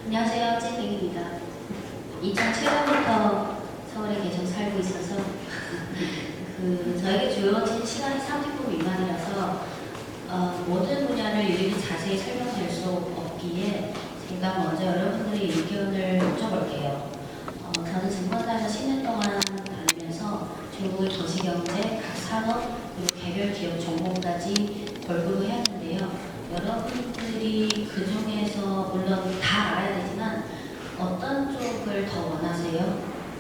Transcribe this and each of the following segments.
안녕하세요. 찐백입니다. 2007년부터 서울에 계속 살고 있어서 저에게 주어진 시간이 30분 미만이라서 모든 분야를 일일이 자세히 설명드릴 수 없기에 제가 먼저 여러분들의 의견을 여쭤볼게요. 저는 증권사에서 10년 동안 다니면서 중국의 도시경제, 각 산업, 그리고 개별 기업 정보까지 골고루 해왔는데요. 여러분들이 그 중에서 물론 다 알아야 되지만 어떤 쪽을 더 원하세요?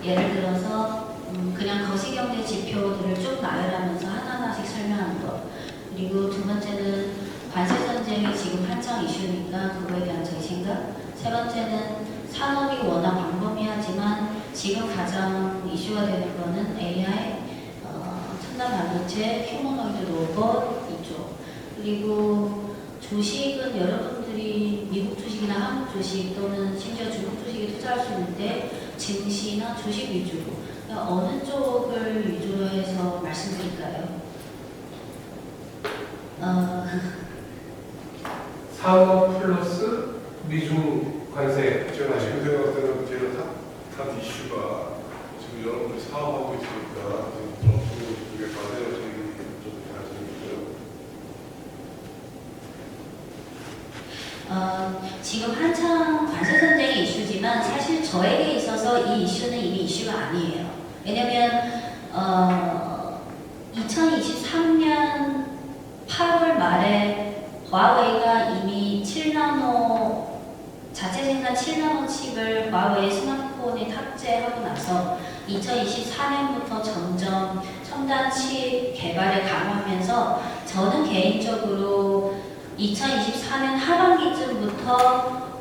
예를 들어서 그냥 거시경제 지표들을 쭉 나열하면서 하나하나씩 설명하는 것. 그리고 두 번째는 관세 전쟁이 지금 한창 이슈니까 그거에 대한 저희 생각. 세 번째는 산업이 워낙 광범위하지만 지금 가장 이슈가 되는 거는 AI, 첨단 반도체, 휴머노이드 로봇 이쪽. 그리고 주식은 여러분들이 미국 주식이나 한국 주식 또는 심지어 중국 주식에 투자할 수 있는데 증시나 주식 위주로 어느 쪽을 위주로 해서 말씀드릴까요? 산업 플러스 미중 관세. 제가 지금 생각할 때는 제일 핫 이슈가 지금 여러분들이 사업하고 있으니까 지금 중국에 관세를 좀 가지고 있고요. 지금 한창 관세 전쟁이 이슈지만 사실 저에게 있어서 이 이슈는 이미 이슈가 아니에요. 왜냐면 2023년 8월 말에 화웨이가 이미 7나노 자체 생산 7나노 칩을 화웨이 스마트폰에 탑재하고 나서 2024년부터 점점 첨단 칩 개발을 강화하면서 저는 개인적으로 2024년 하반기쯤부터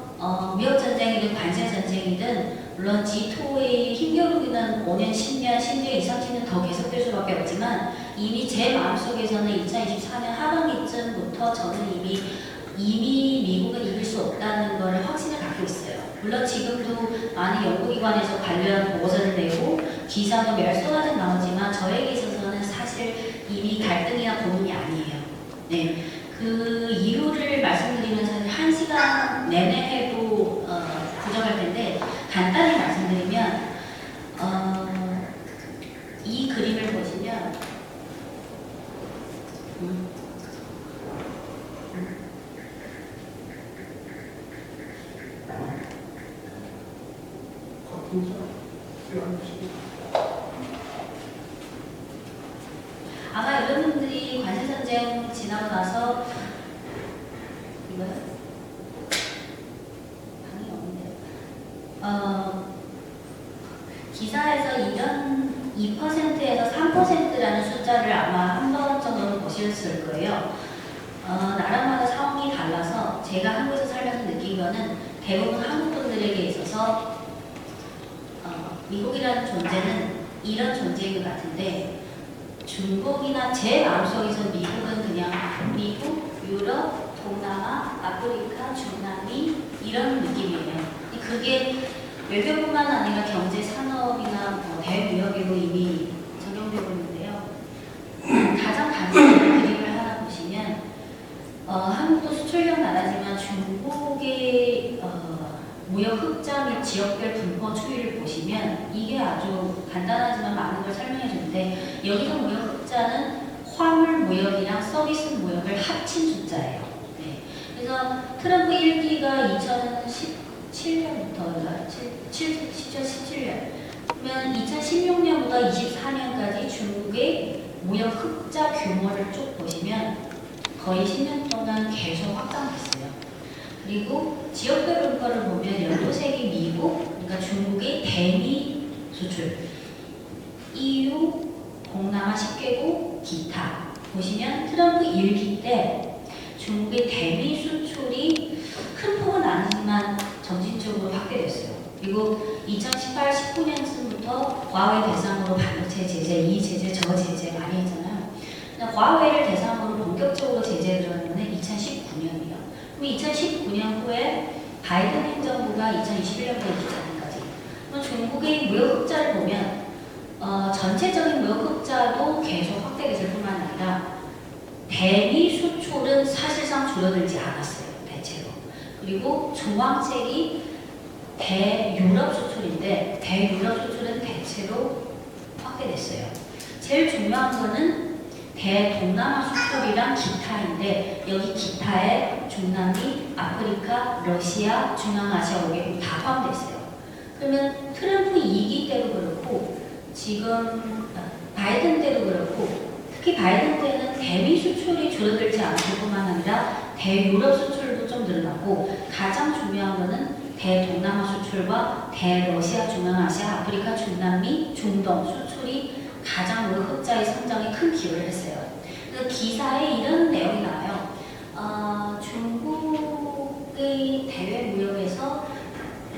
무역 전쟁이든 관세 전쟁이든 물론 G2의 힘겨루기는 5년, 10년, 심지어 20, 30년 더 계속될 수밖에 없지만 이미 제 마음속에서는 2024년 하반기쯤부터 저는 이미 미국은 이길 수 없다는 걸 확신을 갖고 있어요. 물론 지금도 많은 연구기관에서 관련 보고서를 내고 기사도 몇 쏟아져 나오지만 저에게 있어서는 사실 이미 갈등이나 고민이 아니에요. 네. 그 이유를 말씀드리면 사실 1시간 내내 해도 부족할 텐데 간단히 말씀드리면 이 그림을 보시면 아마 여러분들이 관세전쟁 지나고 나서 이거요? 방이 없는데 기사에서 이런 2%에서 3%라는 숫자를 아마 한 번 정도는 보셨을 거예요. 나라마다 상황이 달라서 제가 한국에서 살면서 느낀 거는 대부분 한국 분들에게 있어서 미국이라는 존재는 이런 존재인 것 같은데 중국이나 제 마음속에서 미국은 그냥 미국, 유럽, 동남아, 아프리카, 중남미 이런 느낌이에요. 그게 외교뿐만 아니라 경제, 산업이나 대무역에도 이미 적용되고 있는데요. 가장 단순한 그림을 하나 보시면 한국도 수출형 나라지만 중국의 무역 흑자 및 지역별 분포 추이를 보시면 이게 아주 간단하지만 많은 걸 설명해 주는데 여기서 무역 흑자는 화물 무역이랑 서비스 무역을 합친 숫자예요. 네. 그래서 트럼프 1기가 2017년부터 17년 그러면 2016년부터 24년까지 중국의 무역 흑자 규모를 쭉 보시면 거의 10년 동안 계속 확장됐어요. 그리고 지역별 분포를 보면 연도색이 미국, 그러니까 중국의 대미 수출, EU, 동남아 10개국, 기타 보시면 트럼프 1기 때 중국의 대미 수출이 큰 폭은 아니지만 점진적으로 확대됐어요. 그리고 2018, 19년쯤부터 화웨이 대상으로 반도체 제재, 이 제재, 저 제재 많이 했잖아요. 화웨이를 대상으로 본격적으로 제재를 들어간 거는 2019년이에요. 그럼 2019년 후에 바이든 행정부가 2021년부터 24년까지 그럼 중국의 무역 흑자를 보면 전체적인 무역 흑자도 계속 확대됐을 뿐만 아니라 대미 수출은 사실상 줄어들지 않았어요. 대체로. 그리고 중앙책이 대유럽 수출인데 대유럽 수출은 대체로 확대됐어요. 제일 중요한 거는 대동남아 수출이랑 기타인데 여기 기타에 중남미, 아프리카, 러시아, 중앙아시아 5개국 다 포함됐어요. 그러면 트럼프 2기 때도 그렇고 지금 바이든 때도 그렇고 특히 바이든 때는 대미 수출이 줄어들지 않을 뿐만 아니라 대유럽 수출도 좀 늘어났고 가장 중요한 거는 대동남아 수출과 대러시아, 중앙아시아, 아프리카, 중남미, 중동 수출이 가장 흑자의 성장에 큰 기여를 했어요. 그래서 기사에 이런 내용이 나와요. 중국의 대외 무역에서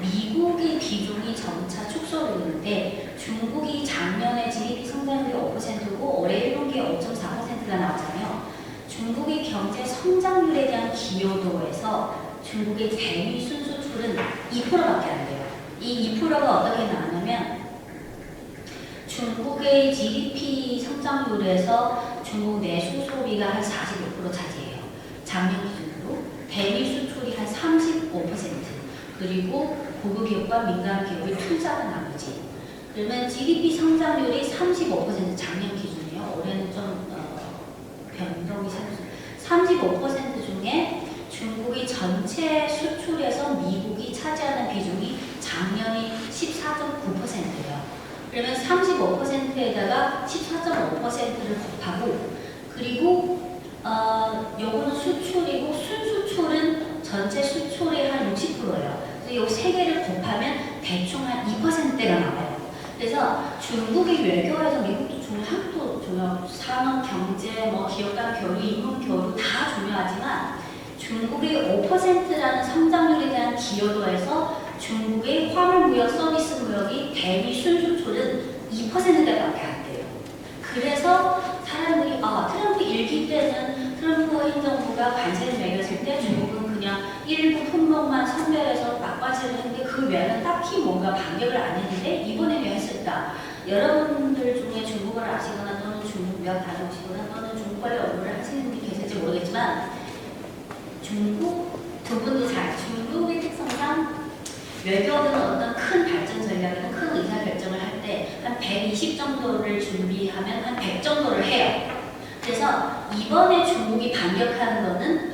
미국의 비중이 점차 축소되는데 중국이 작년에 GDP 성장률이 5%고 올해 1분기에 5.4%가 나왔잖아요. 중국의 경제 성장률에 대한 기여도에서 중국의 대미 순수출은 2%밖에 안 돼요. 이 2%가 어떻게 나왔냐면 중국의 GDP 성장률에서 중국 내수 소비가 한 45% 차지해요. 작년 기준으로. 대미 수출이 한 35%. 그리고 고급 기업과 민간 기업의 투자가 나머지. 그러면 GDP 성장률이 35% 작년 기준이에요. 올해는 좀 변동이 생겼어요. 35% 중에 중국의 전체 수출에서 미국이 차지하는 비중이 작년이 14.9%예요. 그러면 35%에다가 14.5%를 곱하고 그리고 요거는 수출이고 순수출은 전체 수출의 한 60%예요. 그래서 이 세 개를 곱하면 대충 한 2%대가 나와요. 그래서 중국의 외교에서 미국도 중요하고 한국도 중요하고 산업, 경제, 뭐 기업 간 교류, 인문 교류 다 중요하지만 중국의 5%라는 성장률에 대한 기여도에서 중국의 화물 무역, 서비스 무역이 대미 순수출은 2%대밖에 안 돼요. 그래서 사람들이 트럼프 1기 때는 트럼프 행정부가 관세를 매겼을 때 중국은 그냥 일부 품목만 선별해서 막관세를 했는데 그 외에는 딱히 뭔가 반격을 안 했는데 이번에 왜 했을까? 여러분들 중에 중국어를 아시거나 또는 중국 무역 다녀오시거나 또는 중국어에 업무를 하시는 분이 계실지 모르겠지만 중국 두 분도 잘 중국의 특성상 외교는 어떤 큰 발전 전략이나 큰 의사결정을 할 때 한 120 정도를 준비하면 한 100 정도를 해요. 그래서 이번에 중국이 반격하는 거는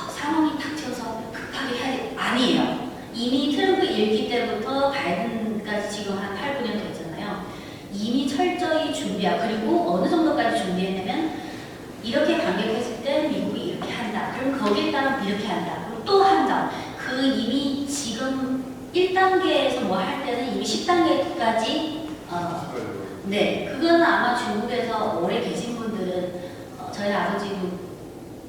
상황이 닥쳐서 급하게 해야 돼. 아니에요. 이미 트럼프 1기 때부터 바이든까지 지금 한 8, 9년 됐잖아요. 이미 철저히 준비하고 그리고 어느 정도까지 준비했냐면 이렇게 반격했을 때 미국이 이렇게 한다. 그럼 거기에 따라 이렇게 한다. 그리고 또 한다. 그 이미 지금 1단계에서 뭐 할 때는 이미 10단계까지 네, 그거는 아마 중국에서 오래 계신 분들은 저희 아버지도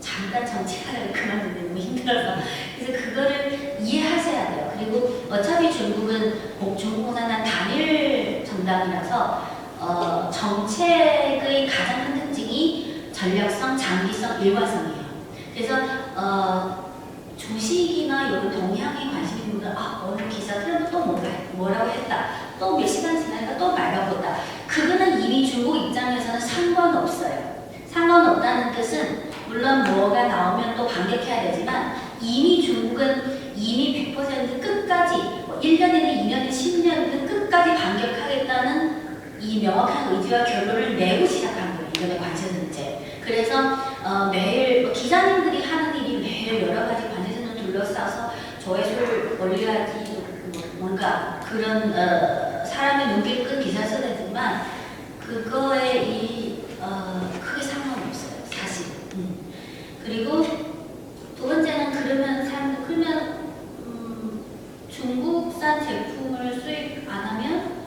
잠깐 정치하다가 그만두는데 너무 힘들어서 그래서 그거를 이해하셔야 돼요. 그리고 어차피 중국은 중국공산당 단일 정당이라서 정책의 가장 큰 특징이 전략성, 장기성, 일관성이에요. 그래서 주식이나 이런 동향에 관심 있는 분들은 오늘 기사 트럼프 또 뭐라고 했다. 또 몇 시간 지나니까 또 말 바꿨다. 그거는 이미 중국 입장에서는 상관없어요. 상관없다는 뜻은 물론 뭐가 나오면 또 반격해야 되지만 이미 중국은 이미 100% 끝까지 1년이든 2년이든 10년이든 끝까지 반격하겠다는 이 명확한 의지와 결론을 내고 시작한 거예요. 이번에 관세 문제. 그래서 매일 기자님들이 하는 일이 매일 여러 가지 관세전을 둘러싸서 조회수를 올려야지 뭔가 그런 사람의 눈길 끈 기사를 써야 되지만 그거에 크게 상관없어요. 사실. 그리고 두 번째는 그러면 중국산 제품을 수입 안 하면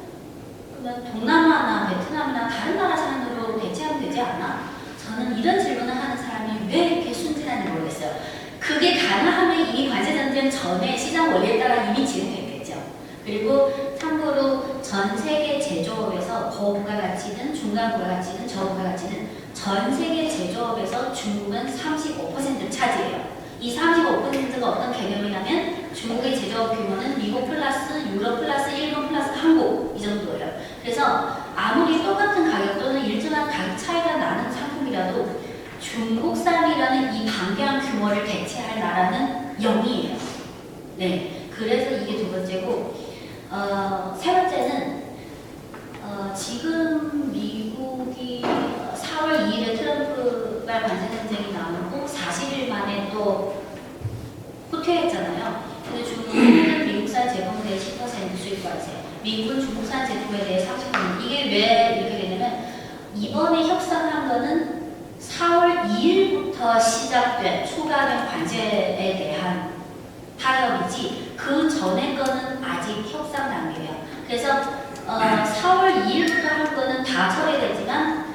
그러면 동남아나 베트남이나 다른 나라 산으로 대체하면 되지 않나? 저는 이런 질문을 하는 사람이 왜 이렇게 순진한지 모르겠어요. 그게 가능하면 이미 관세전쟁 전에 시장 원리에 따라 이미 진행됐겠죠. 그리고 참고로 전 세계 제조업에서 고부가가치든 중간부가가치든 저부가가치든 전 세계 제조업에서 중국은 35%를 차지해요. 이 35%가 어떤 개념이냐면 중국의 제조업 규모는 미국 플러스 유럽 플러스 일본 플러스 한국 이 정도예요. 그래서 아무리 똑같은 가격 또는 일정한 가격 차이가 나는 상품이라도 중국산이라는 이 방대한 규모를 대체할 나라는 0이에요. 네, 그래서 이게 두 번째고, 세 번째는 지금 미국이 4월 2일에 트럼프발 관세 전쟁이 나오고 40일 만에 또 후퇴했잖아요. 근데 중국은 미국산 제품에 대해 10% 수입 관세, 미국은 중국산 제품에 대해 30%. 이게 왜 이렇게 되냐면 이번에 협상한 거는 4월 2일부터 시작된 추가된 관세에 대한 타협이지 그 전에 거는 아직 협상 단계예요. 그래서 4월 2일부터 한 거는 다 처리됐지만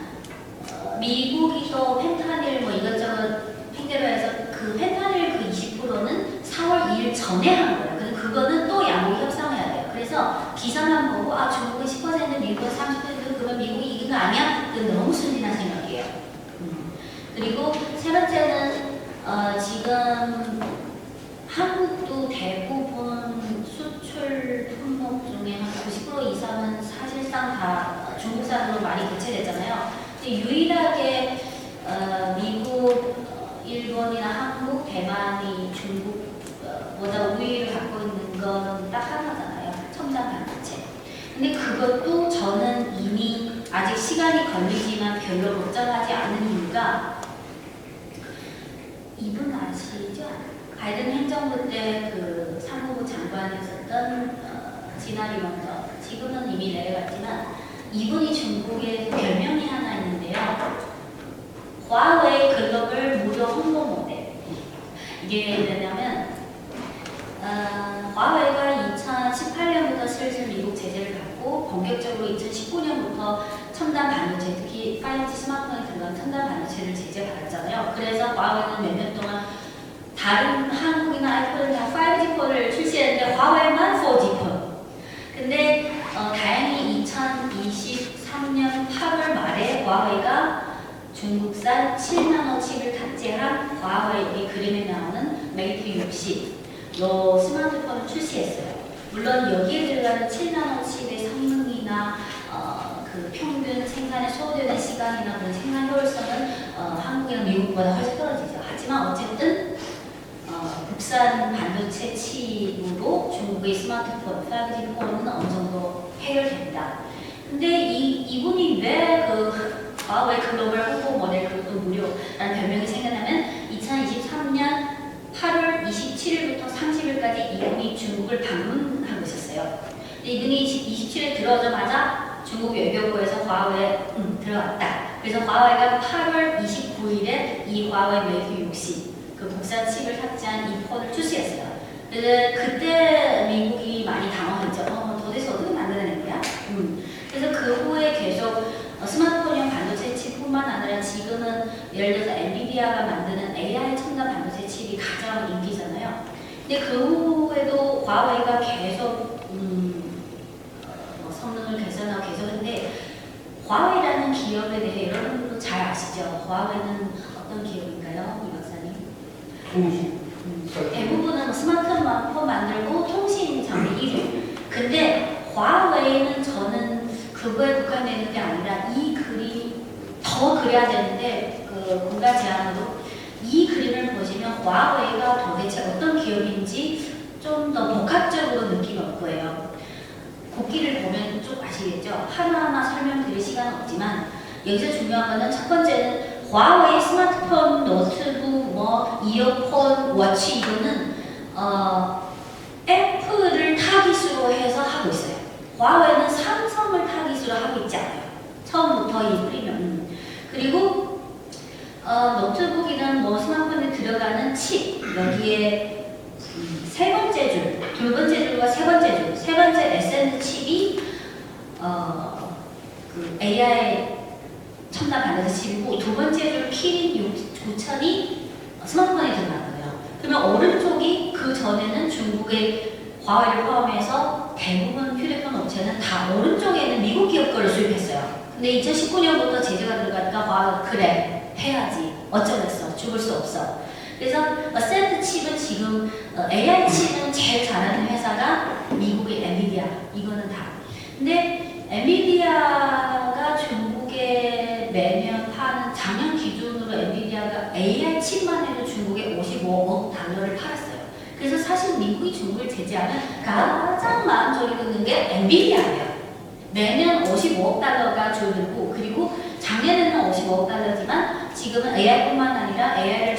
미국이 또 펜타닐 뭐 이것저것 핑계로 해서 그 펜타닐 그 20%는 4월 2일 전에 한 거예요. 근데 그거는 또 양국이 협상해야 돼요. 그래서 기사만 보고 중국은 10% 미국은 30% 그러면 미국이 이긴 거 아니야? 그건 너무 순진한 생각이에요. 그리고 세 번째는 지금 한국도 대부분 수출 품목 중에 한 90% 이상은 사실상 다 중국산으로 많이 교체됐잖아요. 근데 유일하게 미국, 일본이나 한국, 대만이 중국보다 우위를 갖고 있는 건 딱 하나잖아요. 첨단 반도체. 근데 그것도 저는 이미 아직 시간이 걸리지만 별로 걱정하지 않는 이유가 이분 아시죠? 바이든 행정부 때 그 상무부 장관이었었던 지나리 먼저 지금은 이미 내려갔지만 이분이 중국의 별명이 하나 있는데요. 화웨이 글로벌 무료 홍보 모델. 이게 뭐냐면 화웨이가 2018년부터 슬슬 미국 제재를 받고 본격적으로 2019년부터 첨단 반도체, 특히 5G 스마트폰에 들어간 첨단 반도체를 제재받았잖아요. 그래서 화웨이는 몇 년 동안 다른 한국이나 애플은 다 5G 폰을 출시했는데 화웨이만 4G 폰. 근데 다행히 2023년 8월 말에 화웨이가 중국산 7나노 칩을 탑재한 화웨이 그림에 나오는 메이트 60로 스마트폰을 출시했어요. 물론 여기에 들어가는 7나노 칩의 성능이나 그 평균 생산에 소요되는 시간이나 그런 생산 효율성은 한국이나 미국보다 훨씬 떨어지죠. 하지만 어쨌든 국산 반도체 칩으로 중국의 스마트폰, 5G 폰은 어느 정도 해결됩니다. 근데 이분이 왜 그 화웨이 글로벌 홍보 모델 그것도 무료라는 별명이 생겼냐면 2023년 8월 27일부터 30일까지 이분이 중국을 방문하고 있었어요. 근데 이분이 27일에 들어오자마자 중국 외교부에서 화웨이에 들어갔다. 그래서 화웨이가 8월 29일에 이 화웨이 메이트 60 그 국산 칩을 탑재한 이 폰을 출시했어요. 그때 미국이 많이 당황했죠. 도대체 어떻게 만들어낸 거야? 그래서 그 후에 계속 스마트폰용 반도체 칩뿐만 아니라 지금은 예를 들어서 엔비디아가 만드는 AI 첨단 반도체 칩이 가장 인기잖아요. 근데 그 후에도 화웨이가 계속 성능을 개선하고 계속 했는데 화웨이라는 기업에 대해 여러분도 잘 아시죠? 화웨이는 어떤 기업인가요, 이 박사님? 통신. 대부분은 스마트폰 만들고 통신 장비 1위. 근데 화웨이는 저는 그거에 국한되는 게 아니라 이 그림 더 그려야 되는데 그 공간 제한으로 이 그림을 보시면 화웨이가 도대체 어떤 기업인지 좀 더 복합적으로 느낌이 올 거예요. 국기를 보면 쭉 아시겠죠? 하나하나 설명드릴 시간은 없지만 여기서 중요한 거는 첫 번째는 화웨이 스마트폰, 노트북, 뭐 이어폰, 워치 이거는 애플을 타깃으로 해서 하고 있어요. 화웨이는 삼성을 타깃으로 하고 있지 않아요. 처음부터 이 프리미엄. 그리고 노트북이나 뭐 스마트폰에 들어가는 칩 여기에 세 번째 줄, 두 번째 줄과 세 번째 줄, 세 번째 SN 칩이 그 AI 첨단 반도체 칩이고 두 번째 줄 키린 9000이 스마트폰에 들어간 거예요. 그러면 오른쪽이 그 전에는 중국의 화웨이를 포함해서 대부분 휴대폰 업체는 다 오른쪽에는 미국 기업 거를 수입했어요. 근데 2019년부터 제재가 들어가니까 화웨이 그래 해야지 어쩌겠어 죽을 수 없어. 그래서 어센트 칩은 지금 AI 칩은 제일 잘하는 회사가 미국의 엔비디아 이거는 다. 근데 엔비디아가 중국에 매년 파는 작년 기준으로 엔비디아가 AI 칩만 해도 중국에 55억 달러를 팔았어요. 그래서 사실 미국이 중국을 제재하면 가장 마음 졸이고 있는 게 엔비디아예요. 매년 55억 달러가 줄고 그리고 작년에는 55억 달러지만 지금은 AI뿐만 아니라 AI랑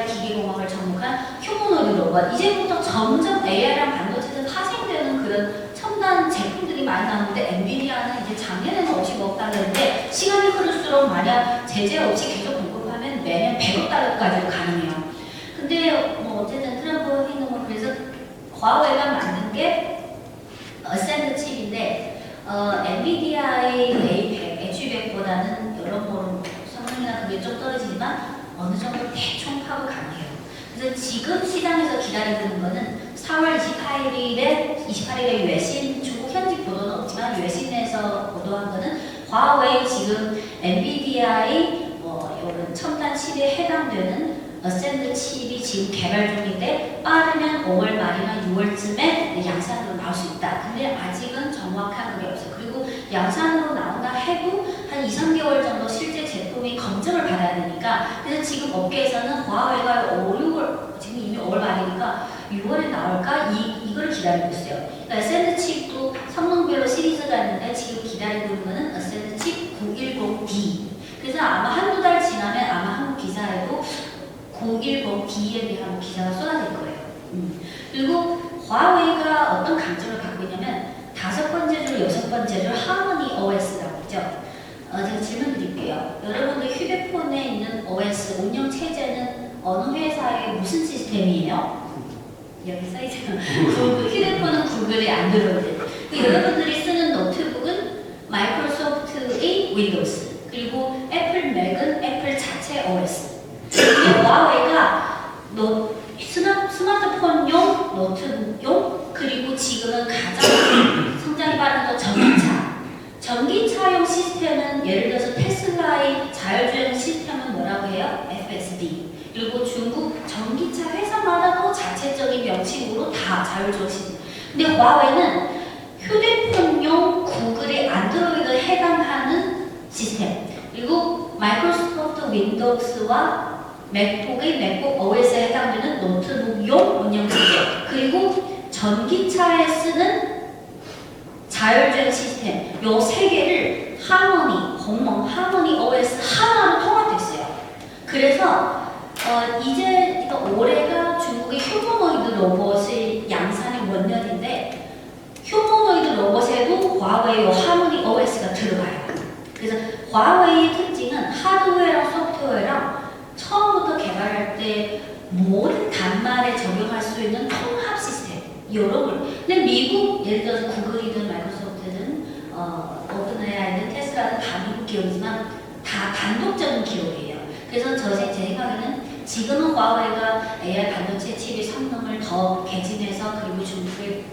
기계공학을 접목한 휴머노이드 로봇 이제부터 점점 AI랑 반도체에서 파생되는 그런 첨단 제품들이 많이 나오는데 엔비디아는 이제 작년에는 55억 달러인데 시간이 흐를수록 만약 제재 없이 계속 공급하면 매년 100억 달러까지도 가능해요. 근데 뭐 어쨌든 트럼프 행동은 그래서 화웨이가 만든 게 어센드 칩인데 엔비디아의 A100, H100보다는 여러모로 성능이나 그게 좀 떨어지지만 어느 정도 대충 파악을 가능해요. 그래서 지금 시장에서 기다리고 있는 거는 4월 28일에 외신, 중국 현지 보도는 없지만 외신에서 보도한 거는 화웨이 지금 엔비디아의 이런 첨단 칩에 해당되는 어센드 칩이 지금 개발 중인데 빠르면 5월 말이나 6월쯤에 양산으로 나올 수 있다. 근데 아직은 정확한 그게 없어요. 그리고 양산으로 나온다 해도 한 2, 3개월 정도 실제 제품이 검증을 받아야 되니까 그래서 지금 업계에서는 화웨이가 5, 6월 지금 이미 5월 말이니까 6월에 나올까? 이걸 기다리고 있어요. 그러니까 어센드 칩도 성능별로 시리즈가 있는데 지금 기다리고 있는 거는 어센드 칩 910D. 그래서 아마 한두 달 지나면 아마 한국 기사에도 910D에 대한 기사가 쏟아질 거예요. 그리고 화웨이가 어떤 강점을 갖고 있냐면 5번째 줄, 6번째 줄 하모니 OS라고 있죠. 제가 질문 드릴게요. 여러분들 휴대폰에 있는 OS, 운영 체제는 어느 회사의 무슨 시스템이에요? 여기 써있잖아요. 휴대폰은 구글의 안드로이드. 여러분들이 쓰는 노트북은 마이크로소프트의 윈도우스. 그리고 애플 맥은 애플 자체 OS. 화웨이가 스마트폰용, 노트북용, 그리고 지금은 가장 성장이 빠른 건 전기차. 전기차용 시스템은 예를 들어서 테슬라의 자율주행 시스템은 뭐라고 해요? FSD. 그리고 중국 전기차 회사마다도 자체적인 명칭으로 다 자율주행 시스템. 근데 화웨이는 휴대폰용 구글의 안드로이드에 해당하는 시스템. 그리고 마이크로소프트 윈도우스와 맥북의 맥북 OS에 해당되는 노트북용 운영체제 그리고 전기차에 쓰는 자율주행 시스템 요 세 개를 하모니 OS 하나로 통합됐어요. 그래서 이제 올해가 중국의 휴머노이드 로봇의 양산의 원년인데 휴머노이드 로봇에도 화웨이 하모니 OS가 들어가요. 그래서 화웨이의 특징은 하드웨어랑 소프트웨어랑 처음부터 개발할 때 모든 단말에 적용할 수 있는 통합 시스템 이런 걸. 근데 미국 예를 들어서 구글이든 마이크로소프트든 오픈AI든 테슬라든 다 미국 기업이지만 다 단독적인 기업이에요. 그래서 제 생각에는 지금은 화웨이가 AI 반도체 칩의 성능을 더 개진해서 그리고 중국의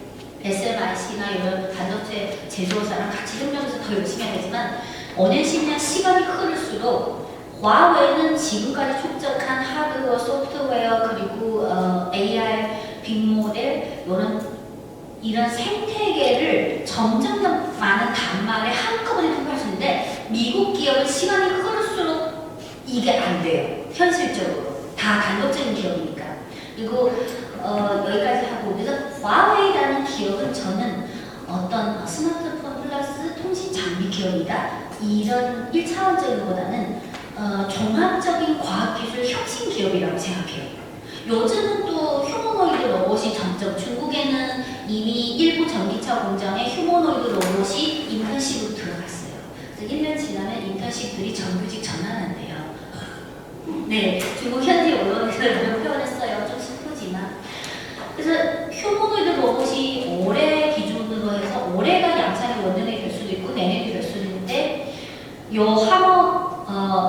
SMIC나 이런 반도체 제조사랑 같이 협력해서 더 열심히 해야 되지만 5년, 10년 시간이 흐를수록 화웨이는 지금까지 축적한 하드웨어, 소프트웨어 그리고 AI, 빅모델 이런 생태계를 점점 더 많은 단말에 한꺼번에 통합할 수 있는데 미국 기업은 시간이 흐를수록 이게 안 돼요. 현실적으로 다 단독적인 기업이니까. 그리고 여기까지 하고 그래서 화웨이라는 기업은 저는 어떤 스마트폰 플러스 통신 장비 기업이다 이런 1차원적인 보다는 종합적인 과학기술 혁신 기업이라고 생각해요. 요즘은 또 휴머노이드 로봇이 점점 중국에는 이미 일부 전기차 공장에 휴머노이드 로봇이 인턴십으로 들어갔어요. 그래서 1년 지나면 인턴십들이 정규직 전환한대요. 네, 중국 현지 언론에서 이런 표현을 써요. 좀 슬프지만. 그래서 휴머노이드 로봇이 올해 기준으로 해서 올해가 양산의 원년이 될 수도 있고 내년이 될 수도 있는데 요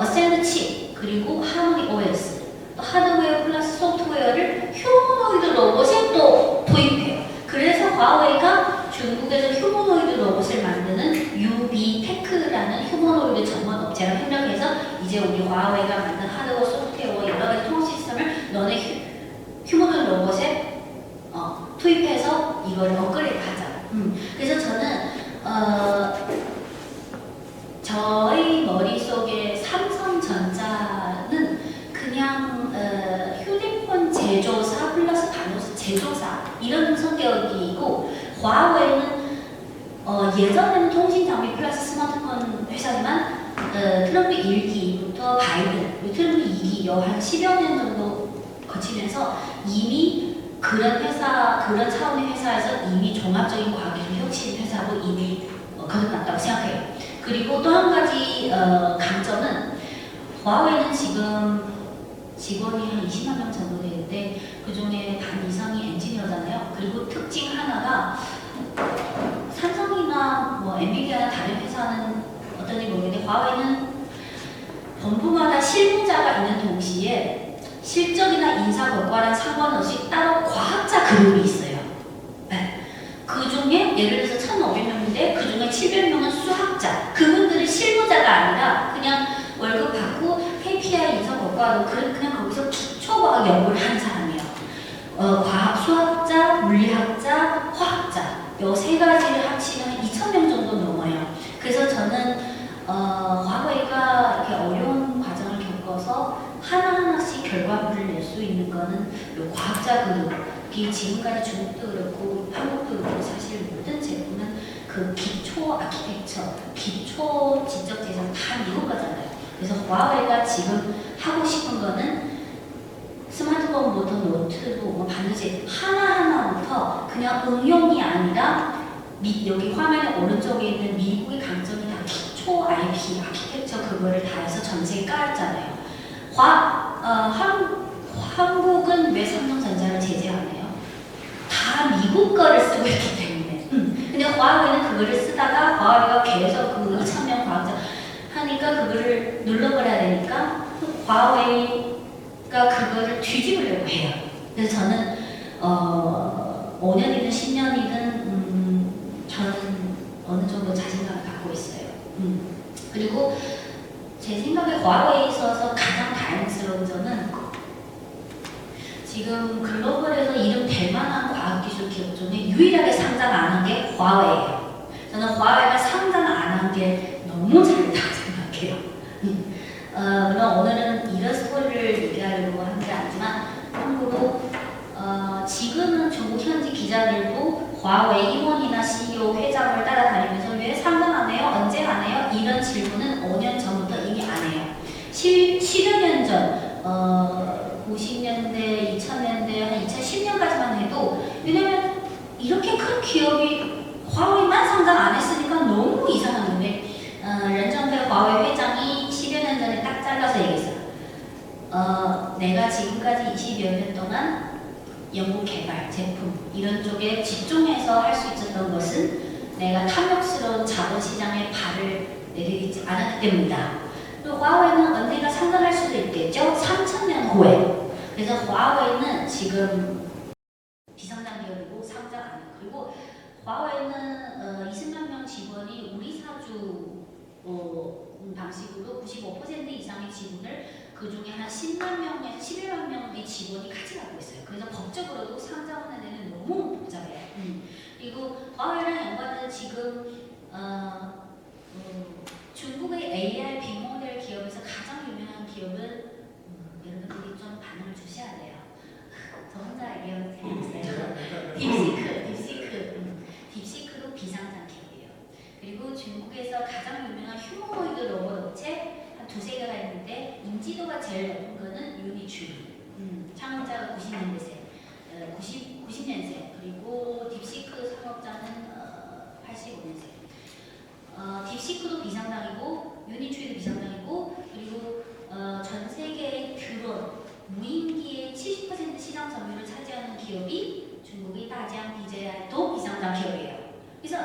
어센드 칩 그리고 하모니 OS 하드웨어 플러스 소프트웨어를 휴머노이드 로봇에 또 도입해요. 그래서 화웨이가 중국에서 휴머노이드 로봇을 만드는 UB테크라는 휴머노이드 전문 업체랑 협력해서 이제 우리 화웨이가 만든 하드웨어 소프트웨어 여러 가지 통합 시스템을 너네 휴머노이드 로봇에 투입해서 이걸 업그레이드 하자. 그래서 저는 저희 머릿속에 삼성전자는 그냥 휴대폰 제조사 플러스 반도체 제조사 화웨이는 예전에는 통신 장비 플러스 스마트폰 회사지만 트럼프 1기부터 바이든, 트럼프 2기 한 10여 년 정도 거치면서 이미 그런 회사, 그런 차원의 회사에서 이미 종합적인 과학기술 혁신 회사로 이미 거듭났다고 생각해요. 그리고 또 한 가지 강점은 화웨이는 지금 직원이 한 20만 명 정도 되는데 그 중에 반 이상이 엔지니어잖아요. 그리고 특징 하나가 삼성이나 뭐 엔비디아나 다른 회사는 어떤지 모르겠는데 화웨이는 본부마다 실무자가 있는 동시에 실적이나 인사 고과랑 상관없이 따로 과학자 그룹이 있어요. 네. 그 중에 예를 들어서 1,500명인데 그 중에 700명은 수학자. 그분들은 실무자가 아니라 그냥 월급 받고 KPI 인사 고과로 그냥 거기서 기초과학 연구를 하는 사람이에요. 과학 수학자, 물리학자, 화학자 요 세 가지를 합치면 2,000명 정도 넘어요. 그래서 저는 화웨이가 이렇게 어려운 과정을 겪어서 하나하나씩 결과물을 낼 수 있는 거는 요 과학자 그룹이 지금까지 중국도 그렇고 한국도 그렇고 사실 모든 제품은 그 기초 아키텍처, 기초 지적 재산 다 미국 거잖아요. 그래서 화웨이가 지금 하고 싶은 거는 스마트폰부터 노트북 뭐 반드시 하나하나부터 그냥 응용이 아니라 여기 화면의 오른쪽에 있는 미국의 강점이 다 기초 IP, 아키텍처 그거를 다 해서 전 세계에 깔았잖아요. 한국은 왜 삼성전자를 제재 안 해요? 다 미국 거를 쓰고 있기 때문에. 근데 화웨이는 그거를 쓰다가 화웨이가 계속 그 2,000명 과학자 하니까 그거를 눌러버려야 되니까 화웨이가 그거를 뒤집으려고 해요. 그래서 저는 5년이든 10년이든 저는 어느 정도 자신감을 갖고 있어요. 그리고 제 생각에 화웨이에 있어서 가장 다행스러운 점은 지금 글로벌에서 이름 될 만한 과학기술 기업 중에 유일하게 상장 안 한 게 화웨이예요. 저는 화웨이가 상장 안 한 게 너무 잘했다고 생각해요. 물론 오늘은 이런 스토리를 얘기하려고 한 게 아니지만 참고로 지금은 중국 현지 기자들도 화웨이 임원이나 CEO 회장을 따라다니면서 왜 상관 안 해요? 언제 안 해요? 이런 질문은 5년 전부터 이미 안 해요. 10여 년 전 90년대, 2000년대, 한 2010년까지만 해도 왜냐면 이렇게 큰 기업이 화웨이만 상장 안 했으니까 너무 이상한 건데 렌정페 화웨이 회장이 10여 년 전에 딱 잘라서 얘기했어요. 내가 지금까지 20여 년 동안 연구 개발, 제품 이런 쪽에 집중해서 할 수 있었던 것은 내가 탐욕스러운 자본시장에 발을 내리지 않았기 때문이다. 그리고 화웨이는 언젠가 상장할 수도 있겠죠? 3,000년 후에. 그래서 화웨이는 지금 비상장 기업이고 상장 안 해요. 그리고 화웨이는 20만 명 직원이 우리 사주 방식으로 95% 이상의 지분을 그 중에 한 10만 명에서 11만 명의 직원이 가져가고 있어요. 그래서 법적으로도 상장하는 데는 너무 복잡해요. 그리고 화웨이랑 연관된 지금 중국의 AI 빅모델 기업에서 가장 유명한 기업은 여러분들이 좀 반응을 주셔야 돼요. 저 혼자 얘기하면 재밌어요. 딥시크도 비상장 기업이에요. 그리고 중국에서 가장 유명한 휴머노이드 로봇 업체 한 두세 개가 있는데 인지도가 제일 높은 거는 유니츄리. 창업자가 90년생 그리고 딥시크 창업자는 85년생. 딥시크도 비상장이고 유니츄리도 비상장이고 그리고 전 세계의 드론 무인기의 70% 시장 점유율을 차지하는 기업이 중국의 다지양 DJI도 비상장 기업이에요. 그래서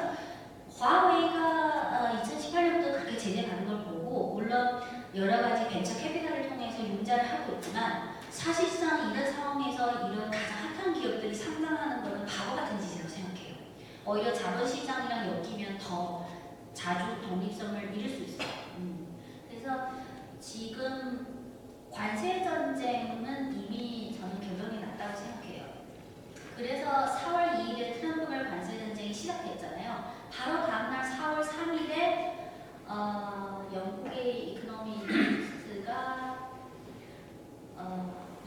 화웨이가 2018년부터 그렇게 제재받는 걸 보고 물론 여러 가지 벤처 캐피탈을 통해서 융자를 하고 있지만 사실상 이런 상황에서 이런 가장 핫한 기업들이 상장하는 것은 바보 같은 짓이라고 생각해요. 오히려 자본시장이랑 엮이면 더 자주 독립성을 잃을 수 있어요. 그래서 지금 관세 전쟁은 이미 저는 결론이 났다고 생각해요. 그래서 4월 2일에 트럼프발 관세 전쟁이 시작됐잖아요. 바로 다음날 4월 3일에 영국의 이코노미스트가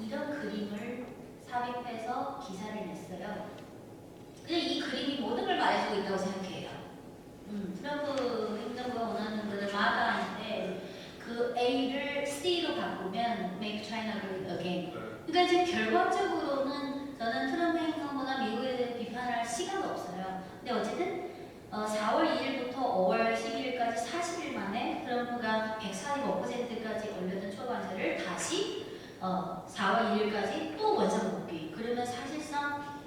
이런 그림을 삽입해서 기사를 냈어요. 근데 이 그림이 모든 걸 보면 Make China Great Again. 네. 그러니까 지금 결과적으로는 저는 트럼프 행정보다 미국에 대해 비판할 시간도 없어요. 근데 어쨌든 4월 2일부터 5월 12일까지 40일 만에 트럼프가 145%까지 올려둔 초과세를 다시 4월 2일까지 또 원상 복귀. 그러면 사실상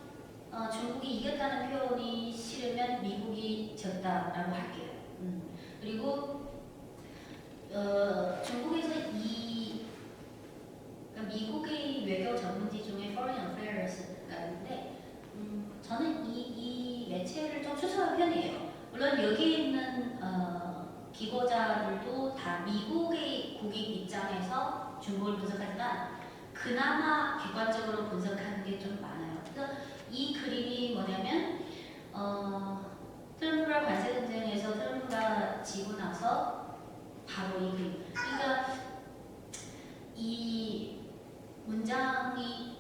중국이 이겼다는 표현이 싫으면 미국이 졌다라고 할게요. 그리고 중국에서 그러니까 미국의 외교 전문지 중에 Foreign Affairs가 있는데 저는 이 매체를 좀 추천하는 편이에요. 물론 여기 있는 기고자들도 다 미국의 국익 입장에서 중국을 분석하지만 그나마 객관적으로 분석하는 게 좀 많아요. 그래서 이 그림이 뭐냐면 트럼프랑 관세 전쟁에서 트럼프가 지고 나서 바로 이 그림. 그러니까 이 문장이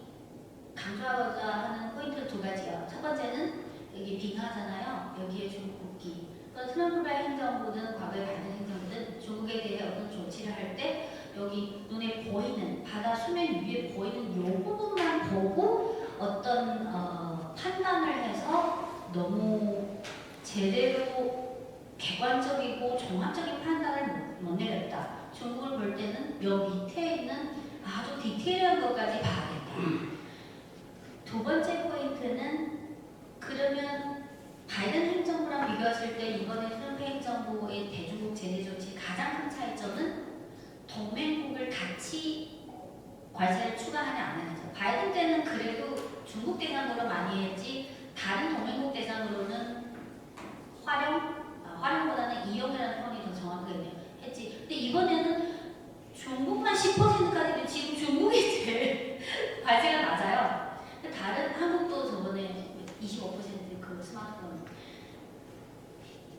강조하고자 하는 포인트 두 가지요. 첫 번째는 여기 빙하잖아요. 여기에 중국 국기. 그러니까 트럼프의 행정부든 과거의 바이든 행정부든 중국에 대해 어떤 조치를 할 때 여기 눈에 보이는 바다 수면 위에 보이는 이 부분만 보고 어떤 판단을 해서 너무 제대로 객관적이고 종합적인 판단을 못 내렸다. 중국을 볼 때는 여 밑에 있는 아주 디테일한 것까지 봐야겠다. 두 번째 포인트는 그러면 바이든 행정부랑 비교했을 때 이번에 트럼프 행정부의 대중국 제재 조치 가장 큰 차이점은 동맹국을 같이 관세를 추가하냐 안 하냐죠. 바이든 때는 그래도 중국 대상으로 많이 했지 다른 동맹국 대상으로는 활용보다는 이용이라는 표현이 더 정확하게 했지. 근데 이번에는 중국만 10%까지도 지금 중국이 제일 관세가 낮아요. 다른 한국도 저번에 25%그 스마트폰.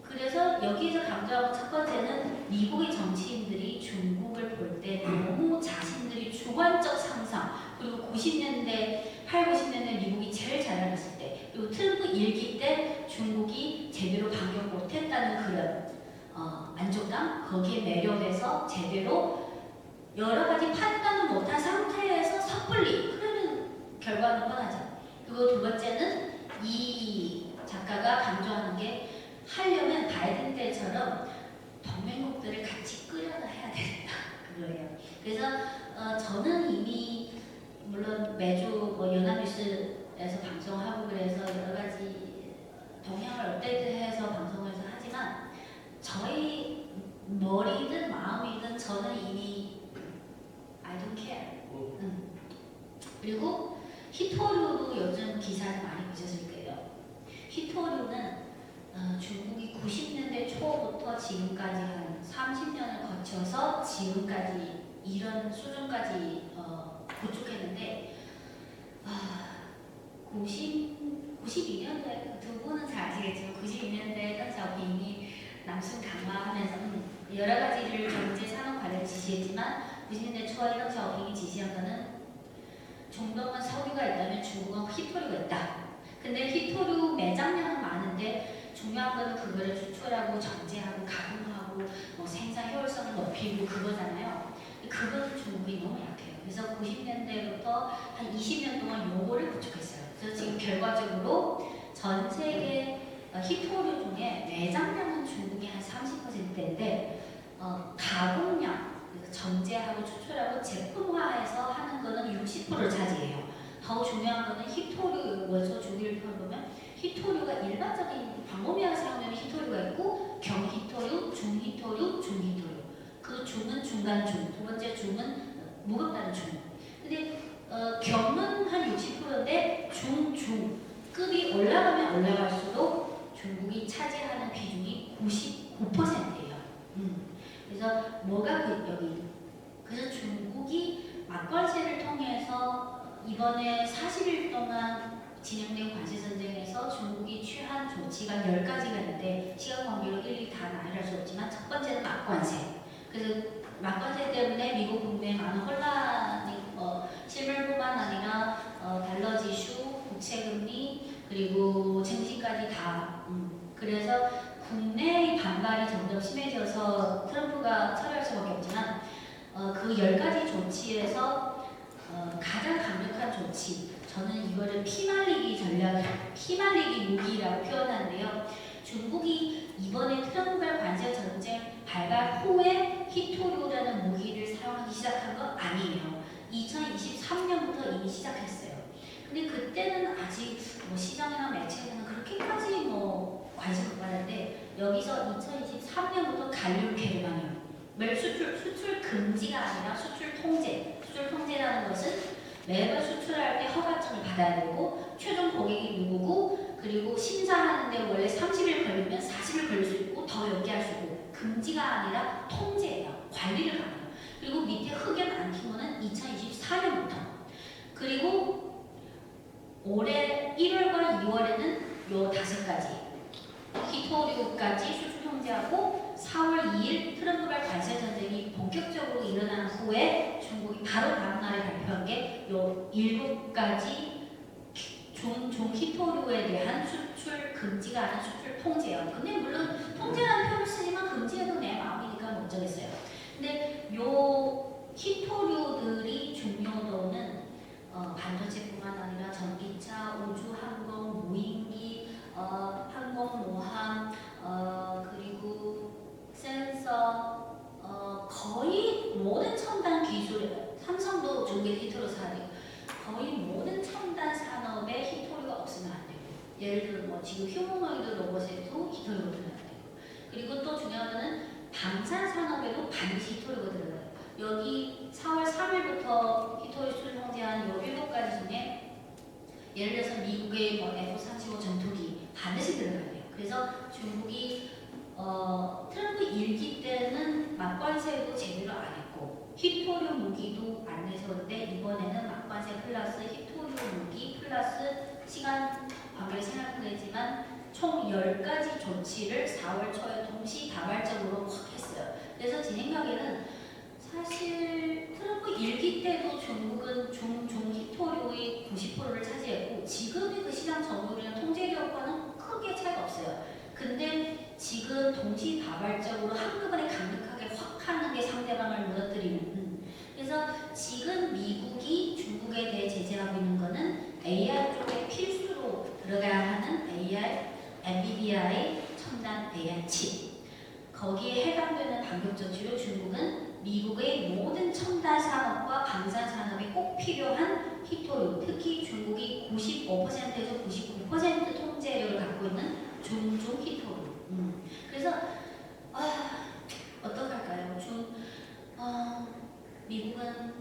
그래서 여기에서 강조하고 첫 번째는 미국의 정치인들이 중국을 볼 때 너무 자신들이 주관적 상상 그리고 90년대, 90년대 미국이 제일 잘나갔을 때 그리고 트럼프 일기 때 중국이 제대로 반격 못했다는 그런 만족감 거기에 매료돼서 제대로 여러 가지 판단을 못한 상태에서 섣불리 그러면 결과는 뻔하죠. 그리고 두 번째는 이 작가가 강조하는 게 하려면 바이든 때처럼 동맹국들을 같이 끌어다 해야 된다 그거예요. 그래서 저는 이미 물론 매주 연합뉴스에서 방송하고 그래서 여러 가지 동향을 업데이트해서 방송을 하지만 저희 머리든 마음이든 저는 이미 I don't care. 그리고 히토류도 요즘 기사를 많이 보셨을 거예요. 히토류는 중국이 90년대 초부터 지금까지 한 30년을 거쳐서 지금까지 이런 수준까지 구축했는데 92년대 두 분은 잘 아시겠지만 92년대 邓小平이 남순 강화하면서 여러 가지를 경제 산업 관련 지시했지만 90년대 초에 邓小平이 지시한 거는 중동은 석유가 있다면 중국은 히토류가 있다. 근데 히토류 매장량은 많은데 중요한 거는 그거를 추출하고 정제하고 가공하고 생산 효율성을 높이고 그거잖아요. 그거는 중국이 너무 약해요. 그래서 90년대부터 한 20년 동안 요거를 구축했어요. 그래서 지금 결과적으로 전 세계 히토류 중에 매장량은 중국이 한 30%인데 가공량, 정제하고 추출하고 제품화해서 하는 거는 60%를 차지해요. 더 중요한 거는 히토류, 원소 주기율표 보면 히토류가 일반적인 방범위하게 사용되는 히토류가 있고 경히토류, 중히토류, 중히토류. 그 중은 중간 중, 두 번째 중은 무겁다는 중. 근데 경은 한 60%인데 중급이 올라가면 올라갈수록 중국이 차지하는 비중이 99%예요. 그래서 뭐가 여기 그래서 중국이 막관세를 통해서 이번에 40일 동안 진행된 관세전쟁에서 중국이 취한 조치가 10가지가 있는데 시간 관계로 일일이 다 나열할 수 없지만 첫 번째는 막관세. 그래서 막관세 때문에 미국 국내에 많은 혼란이 실물뿐만 아니라 달러 지수, 국채금리 그리고 증시까지 다 그래서 국내의 반발이 점점 심해져서 트럼프가 처리할 수밖에 없지만 그 10가지 조치에서 가장 강력한 조치, 저는 이거를 피말리기 전략, 피말리기 무기라고 표현하는데요. 중국이 이번에 트럼프발 관세 전쟁 발발 후에 히토류라는 무기를 사용하기 시작한 건 아니에요. 2023년부터 이미 시작했어요. 근데 그때는 아직 뭐 시장이나 매체에서는 그렇게까지 뭐 관심 못 받았는데 여기서 2023년부터 갈륨 개방이요. 매일 수출 금지가 아니라 수출 통제. 수출 통제라는 것은 매번 수출할 때 허가증을 받아야 되고 최종 고객이 누구고 그리고 심사하는데 원래 30일 걸리면 40일 걸릴 수 있고 더 연기할 수 있고 금지가 아니라 통제예요. 관리를 하는 거예요. 그리고 밑에 흑연 안티모는 2024년부터 그리고 올해 1월과 2월에는 요 5가지 히토류까지 수출 통제하고 4월 2일 트럼프발 관세 전쟁이 본격적으로 일어난 후에 중국이 바로 다음 날에 발표한 게 요 7가지 종 히토류에 대한 수출 금지가 아닌 수출 통제예요. 근데 물론 통제라는 표현을 쓰지만 금지해도 내 마음이니까 못 정했어요. 근데 요 히토류들이 중요도는 반도체뿐만 아니라 전기차, 우주, 항공, 무인기, 항공모함, 그리고 센서, 거의 모든 첨단 기술에 삼성도 중국에 히토류 사야 돼요. 거의 모든 첨단 산업에 히토류가 없으면 안 되고 예를 들어 뭐 지금 휴머노이드 로봇에도 히토류가 들어가야 되고 그리고 또 중요한 거는 방산 산업에도 반드시 히토류가 들어가요. 여기 4월 3일부터 히토류 수출 통제한 요 7가지 중에 예를 들어서 미국의 뭐 F-35 전투기 반드시 들어가야 돼요. 그래서 중국이 트럼프 1기 때는 막관세도 제대로 안 했고 히토류 무기도 안 내세웠는데 이번에는 막관세 플러스 히토류 무기 플러스 시간 관계를 생각했지만 총 10가지 조치를 4월 초에 동시다발적으로 확 했어요. 그래서 제 생각에는 사실 트럼프 1기 때도 중국은 중 히토류의 90%를 차지했고 지금의 그 시장 점유율이나 통제력과는 크게 차이가 없어요. 근데 지금 동시다발적으로 한꺼번에 강력하게 확 하는 게 상대방을 무너뜨리는 그래서 지금 미국이 중국에 대해 제재하고 있는 거는 AI 쪽에 필수로 들어가야 하는 AI, NVIDIA 첨단 AI 칩 거기에 해당되는 반격 조치로 중국은 미국의 모든 첨단 산업과 방산 산업에 꼭 필요한 히토류, 특히 중국이 95%에서 99% 통제력을 갖고 있는 중중 히토류. 그래서 어떡할까요? 미국은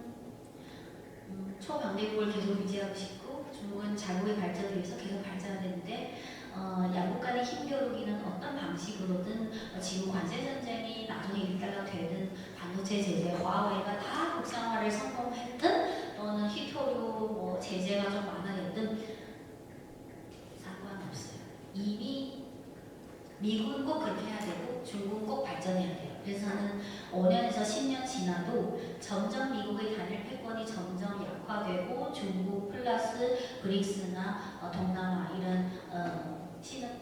초강대국을 계속 유지하고 싶고 중국은 자국의 발전을 위해서 계속 발전하는데 양국 간의 힘겨루기는 어떤 방식으로든 지금 관세 전쟁이 나중에 일단락 되든 반도체 제재, 화웨이가 다 국산화를 성공했든 또는 히토류 뭐 제재가 좀 많아졌든 상관없어요. 이미 미국은 꼭 그렇게 해야 되고 중국은 꼭 발전해야 돼요. 그래서 저는 5년에서 10년 지나도 점점 미국의 단일 패권이 점점 약화되고 중국 플러스 브릭스나 동남아 이런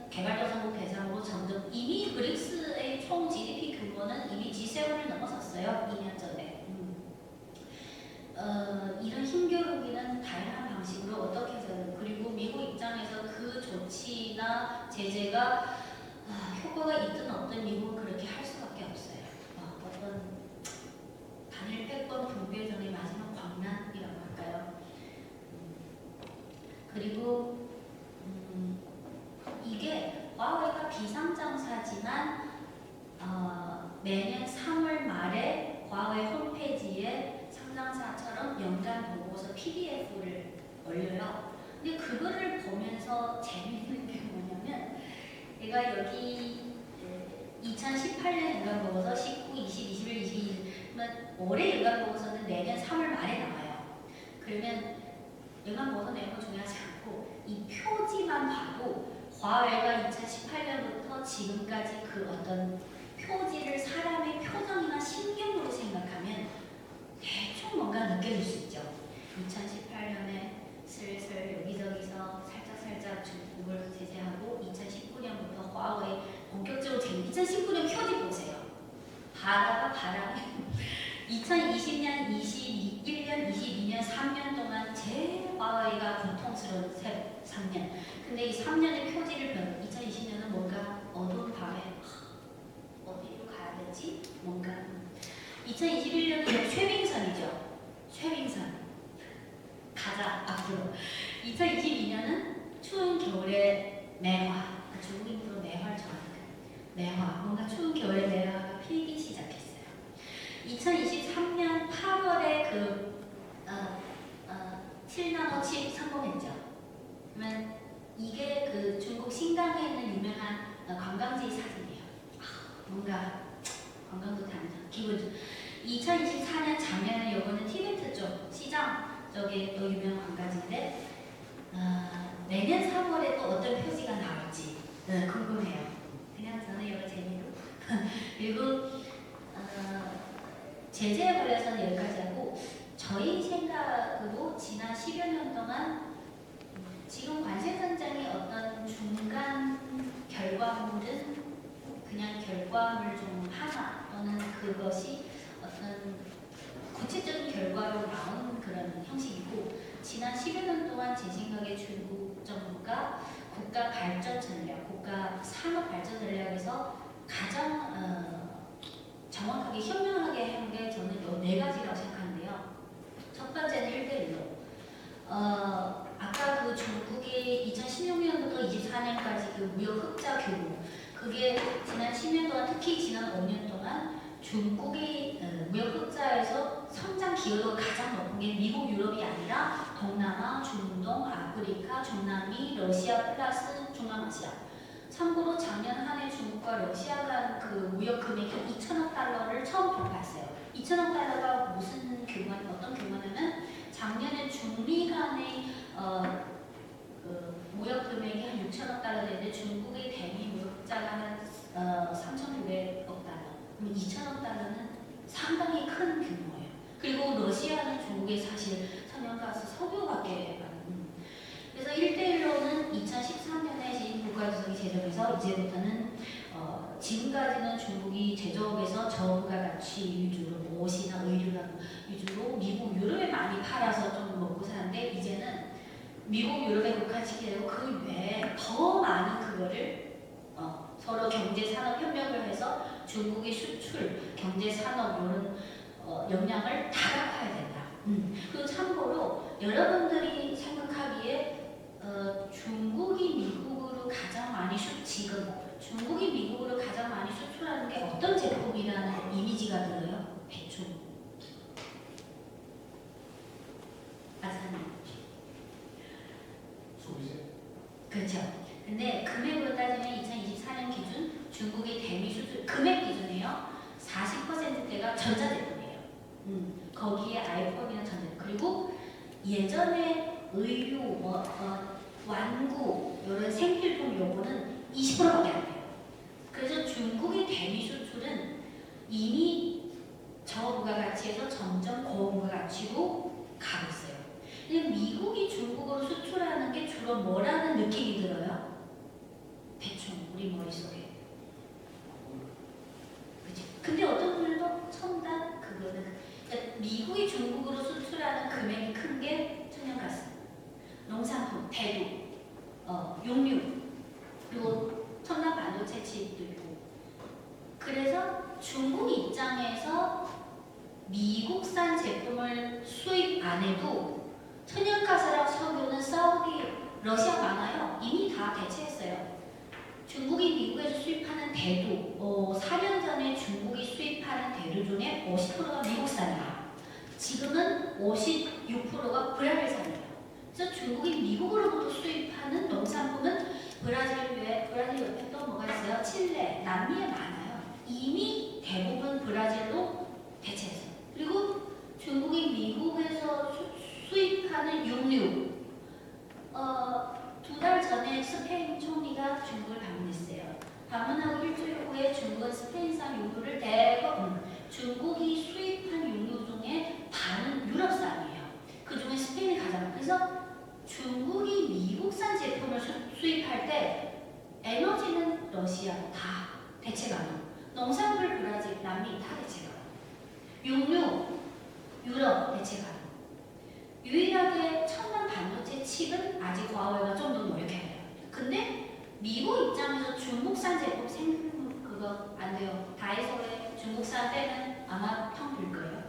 개발도상국 대상으로 점점 이미 브릭스의 총 GDP 규모는 이미 G7을 넘어섰어요. 2년 전에. 이런 힘겨루기는 다양한 방식으로 어떻게 해서 그리고 미국 입장에서 그 조치나 제재가 효과가 있든 없든 미국은 그렇게 할 수밖에 없어요. 어떤 단일 패권 분배전의 마지막 광란이라고 할까요? 그리고 이게 화웨이가 비상장사지만 매년 3월 말에 화웨이 홈페이지에 상장사처럼 연간 보고서 PDF를 올려요. 근데 그거를 보면서 재미있는 게 뭐냐면 내가 여기 2018년 연간보고서 19, 20, 21, 22 그러면 올해 연간보고서는 내년 3월 말에 나와요. 그러면 연간보고서 내용은 중요하지 않고 이 표지만 봐도 화웨이가 2018년부터 지금까지 그 어떤 표지를 사람의 표정이나 신경으로 생각하면 대충 뭔가 느껴질 수 있죠. 2018년에 슬슬 여기저기서 살짝 중국을 제재하고 2019년부터 화웨이 본격적으로 2019년 표지 보세요. 바다가 바람이 2020년, 21년, 22년 3년 동안 제일 화웨이가 고통스러운 3년. 근데 이 3년의 표지를 2020년은 뭔가 어두운 밤에 어디로 가야 되지? 뭔가 2021년은 쉐빙선이죠. 쉐빙선. 가자 앞으로. 2022년은 추운 겨울의 매화. 중국인으로 매화를 좋아하니까. 매화. 뭔가 추운 겨울의 매화가 피기 시작했어요. 2023년 8월에 7나노 칩 성공했죠. 그러면 이게 그 중국 신강에 있는 유명한 관광지 사진이에요. 뭔가 관광도 다니다 기분 좋. 2024년 작년에 요거는 티베트 쪽 시장 쪽에 또 유명한 관광지인데 내년 3월에 또 어떤 표지가 나올지 궁금해요. 그냥 저는 이거 재미로 그리고 제재에 관해서는 여기까지 하고 저희 생각으로 지난 10여 년 동안 지금 관세선장의 어떤 중간 결과물은 그냥 결과물 중 하나 또는 그것이 어떤 구체적인 결과로 나온 그런 형식이고 지난 10여 년 동안 제 생각에 중국 정부가 국가 발전 전략, 국가 산업 발전 전략에서 가장 정확하게 현명하게 한 게 저는 이 4가지라고 생각하는데요. 첫 번째는 1대1로 아까 그 중국이 2016년부터 24년까지 그 무역 흑자 규모 그게 지난 10년 동안 특히 지난 5년 동안 중국이 무역 흑자에서 성장 기여도가 가장 높은 게 미국, 유럽이 아니라 동남아, 중동, 아프리카, 중남미, 러시아 플러스 중앙아시아. 참고로 작년 한 해 중국과 러시아 간 그 무역 금액이 2천억 달러를 처음 돌파했어요. 2천억 달러가 무슨 규모, 어떤 규모냐면 작년에 중미 간의 그 무역 금액이 한 6천억 달러 되는데 중국의 대미 무역 흑자가 한 3,900억 달러. 그럼 2천억 달러는 상당히 큰 규모예요. 그리고 러시아는 중국의 사실 천연가스 석유밖에 안. 그래서 1대1로는 2013년에 진 국가주석이 제정해서 이제부터는 지금까지는 중국이 제조업에서 저부가 가치 위주로 뭐 옷이나 의류나 위주로 미국, 유럽에 많이 팔아서 좀 먹고 사는데 이제는 미국, 유럽에 국한시키고 그 외에 더 많은 그거를 서로 경제 산업 협력을 해서 중국의 수출, 경제 산업 이런 역량을 다각화해야 된다. 그리고 참고로 여러분들이 생각하기에 중국이 미국으로 가장 많이 지금 중국이 미국으로 가장 많이 수출하는 게 어떤 제품이라는 이미지가 들어요? 대충 아사님 소비재? 그렇죠. 근데 금액으로 따지면 2024년 기준 중국의 대미 수출 금액 기준이에요. 40%대가 전자제품이에요. 거기에 아이폰이나 전자제품 그리고 예전에 의류, 완구 이런 생필품 요거는 20%밖에 안 돼요. 그래서 중국의 대미 수출은 이미 저부가가치에서 점점 고부가가치로 가고 있어요. 근데 미국이 중국으로 수출하는 게 주로 뭐라는 느낌이 들어요? 대충 우리 머릿속에. 그치? 근데 어떤 분들도 첨단 그거는 그러니까 미국이 중국으로 수출하는 금액이 큰 게 천연가스, 농산품, 대두, 육류, 그리고 첨단 반도체 칩도 있고. 그래서 중국 입장에서 미국산 제품을 수입 안 해도 천연가스랑 석유는 사우디, 러시아 많아요. 이미 다 대체했어요. 중국이 미국에서 수입하는 대두, 4년 전에 중국이 수입하는 대두 중에 50%가 미국산이에요. 지금은 56%가 브라질산이에요. 그래서 중국이 미국으로부터 수입하는 농산품은 브라질 외에 브라질 옆에 또 뭐가 있어요? 칠레, 남미에 많아요. 이미 대부분 브라질로 대체했어요. 그리고 중국이 미국에서 수입하는 육류, 2달 전에 스페인 총리가 중국을 방문했어요. 방문하고 일주일 후에 중국은 스페인산 육류를 대부분 중국이 수입한 육류 중에 반은 유럽산이에요. 그 중에 스페인이 가장. 그래서 중국이 미국산 제품을 수입할 때 에너지는 러시아 다 대체가. 농산물 브라질, 남미 다 대체가. 육류, 유럽 대체 가능. 유일하게 첨단 반도체 칩은 아직 화웨이가 좀 더 노력해야 돼요. 근데 미국 입장에서 중국산 제품 그거 안 돼요. 다이소에 중국산 빼면 아마 텅 빌 거예요.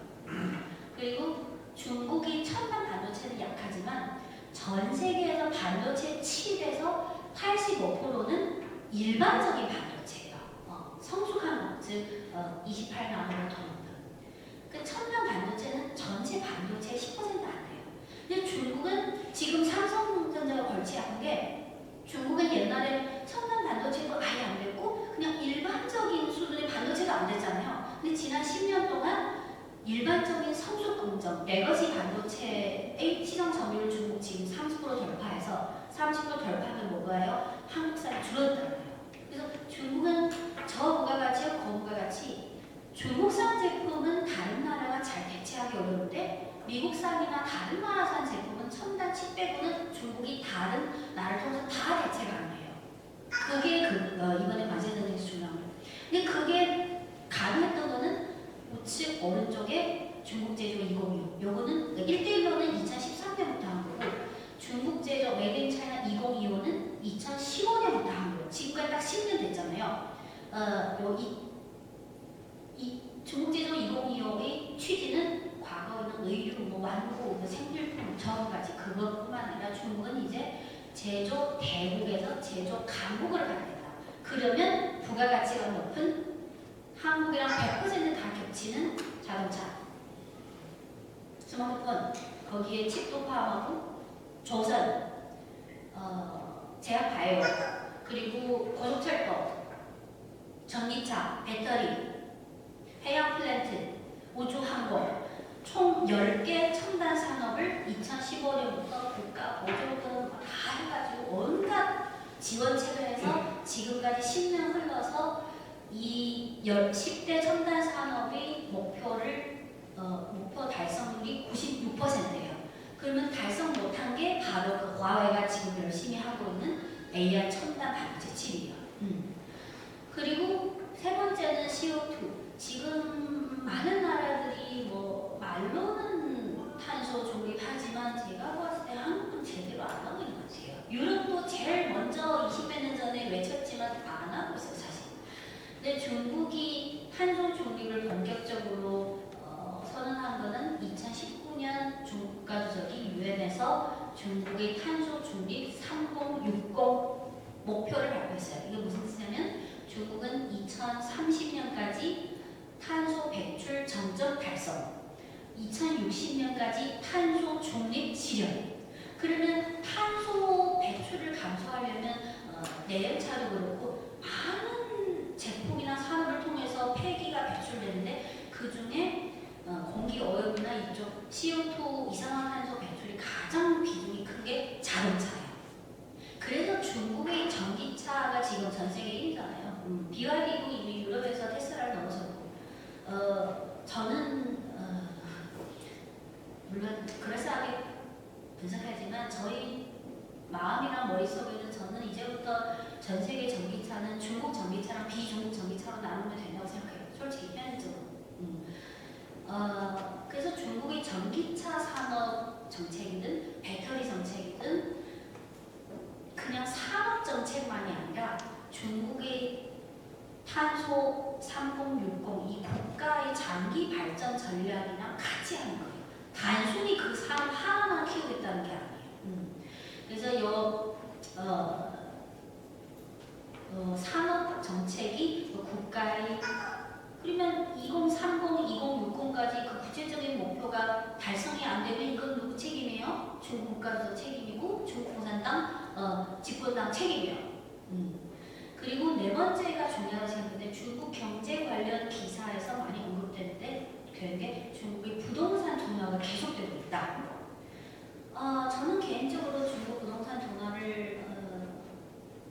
그리고 중국이 첨단 반도체는 약하지만 전 세계에서 반도체 칩에서 85%는 일반적인 반도체예요. 성숙한 것, 즉 28나노미터. 그 첨단 반도체는 전체 반도체의 10%안 돼요. 근데 중국은 지금 삼성전자가 걸치한 게 중국은 옛날에 첨단 반도체도 아예 안 됐고 그냥 일반적인 수준의 반도체가 안 됐잖아요. 근데 지난 10년 동안 일반적인 성숙 공정, 레거시 반도체의 시장 점유율 중국 지금 30% 돌파해서 30% 돌파하면 뭐가요? 한국산이 줄어들어요. 그래서 중국은 저부가가치와 고부가가치 중국산 제품은 다른 나라가 잘 대체하기 어려운데 미국산이나 다른 나라산 제품은 첨단 칩 빼고는 중국이 다른 나라를 통해서 다 대체가 가능해요. 그게 이번에 과제되는 중요한 거예요. 근데 그게 가능했던 거는 우측 오른쪽에 중국 제조 2025 요거는 1대1로는 2013년부터 한 거고 중국 제조 메이드 인 차이나 2025는 2015년부터 한 거예요. 지금까지 딱 10년 됐잖아요. 이 중국 제조 2025의 취지는 과거에는 의류, 완구, 생필품, 저까지 그것뿐만 아니라 중국은 이제 제조 대국에서 제조 강국을 가겠다. 그러면 부가가치가 높은 한국이랑 100%다 겹치는 자동차, 스마트폰, 거기에 칩도 포함하고 조선, 제약 바이오, 그리고 고속철도, 전기차, 배터리, 해양 플랜트, 우주항공, 총 10개 첨단 산업을 2015년부터 국가 보조금 다 해가지고 온갖 지원책을 해서 지금까지 10년 흘러서 이 10대 첨단 산업의 목표 달성률이 96%예요. 그러면 달성 못한 게 바로 그 화웨이가 지금 열심히 하고 있는 AI 첨단 반도체 칩이에요. 그리고 세 번째는 CO2. 지금 많은 나라들이 말로는 탄소 중립하지만 제가 봤을 때 한국은 제대로 안 하고 있는 것 같아요. 유럽도 제일 먼저 20몇 년 전에 외쳤지만 안 하고 있어요, 사실. 근데 중국이 탄소 중립을 본격적으로 선언한 거는 2019년 중국 국가주석이 유엔에서 중국의 탄소 중립 3060 목표를 발표했어요. 이게 무슨 뜻이냐면 중국은 2030년까지 탄소 배출 전적 달성, 2060년까지 탄소 중립 실현. 그러면 탄소 배출을 감소하려면 내연차도 그렇고 많은 제품이나 산업을 통해서 폐기가 배출되는데 그 중에 공기 오염이나 이쪽 CO2 이산화탄소 배출이 가장 비중이 큰 게 자동차예요. 그래서 중국의 전기차가 지금 전 세계 1위잖아요. BYD도 이미 유럽에서 테슬라를 넘어섰고, 저는 물론 그럴싸하게 분석하지만 저희 마음이랑 머릿속에는 저는 이제부터 전 세계 전기차는 중국 전기차랑 비중국 전기차로 나누면 된다고 생각해요. 솔직히 현실적으로. 그래서 중국의 전기차 산업 정책이든 배터리 정책이든 그냥 산업 정책만이 아니라 중국의 탄소 3060 이 국가의 장기 발전 전략이랑 같이 하는 거예요. 단순히 그 산업 하나만 키우겠다는 게 아니에요. 그래서 산업 정책이 국가의 그러면 2030, 2060까지 그 구체적인 목표가 달성이 안 되면 이건 누구 책임이에요? 중국 국가에서 책임이고 중국 공산당 집권당 책임이에요. 그리고 네 번째가 중요하다고 생각하는데 중국 경제 관련 기사에서 많이 언급되는데 그게 중국의 부동산 둔화가 계속되고 있다. 저는 개인적으로 중국 부동산 둔화를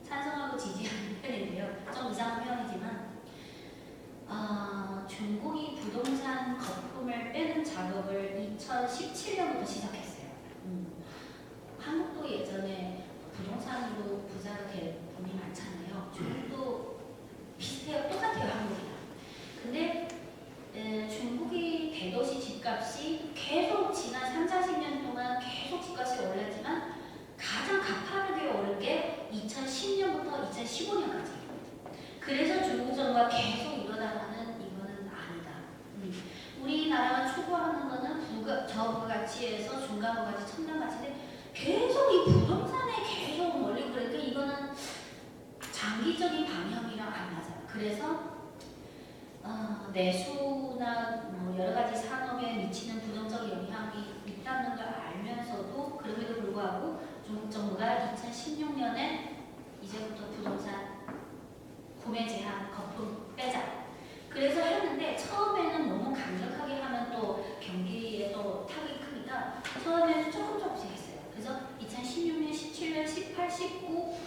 찬성하고 지지하는 편인데요. 좀 이상한 편이지만 중국이 부동산 거품을 빼는 작업을 2017년부터 시작했어요. 한국도 예전에 부동산으로 부자가 될 분이 많잖아요. 중국도 비슷해요. 똑같아요, 한국이랑. 근데 중국이 전체적인 방향이랑 안 맞아요. 그래서 내수나 뭐 여러 가지 산업에 미치는 부정적 영향이 있다는 걸 알면서도 그럼에도 불구하고 중국 정부가 2016년에 이제부터 부동산 구매 제한 거품 빼자. 그래서 했는데 처음에는 너무 강력하게 하면 또 경기에 또 타격이 크니까 처음에는 조금씩 했어요. 그래서 2016년, 17년, 18, 19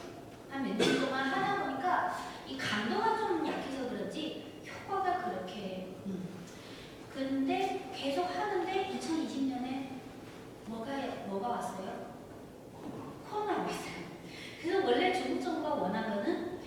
한 몇 년 동안 하다 보니까 이 강도가 좀 약해서 그런지 효과가 그렇게 근데 계속 하는데 2020년에 뭐가 왔어요? 코로나가 왔어요. 그래서 원래 중국 정부가 원한 거는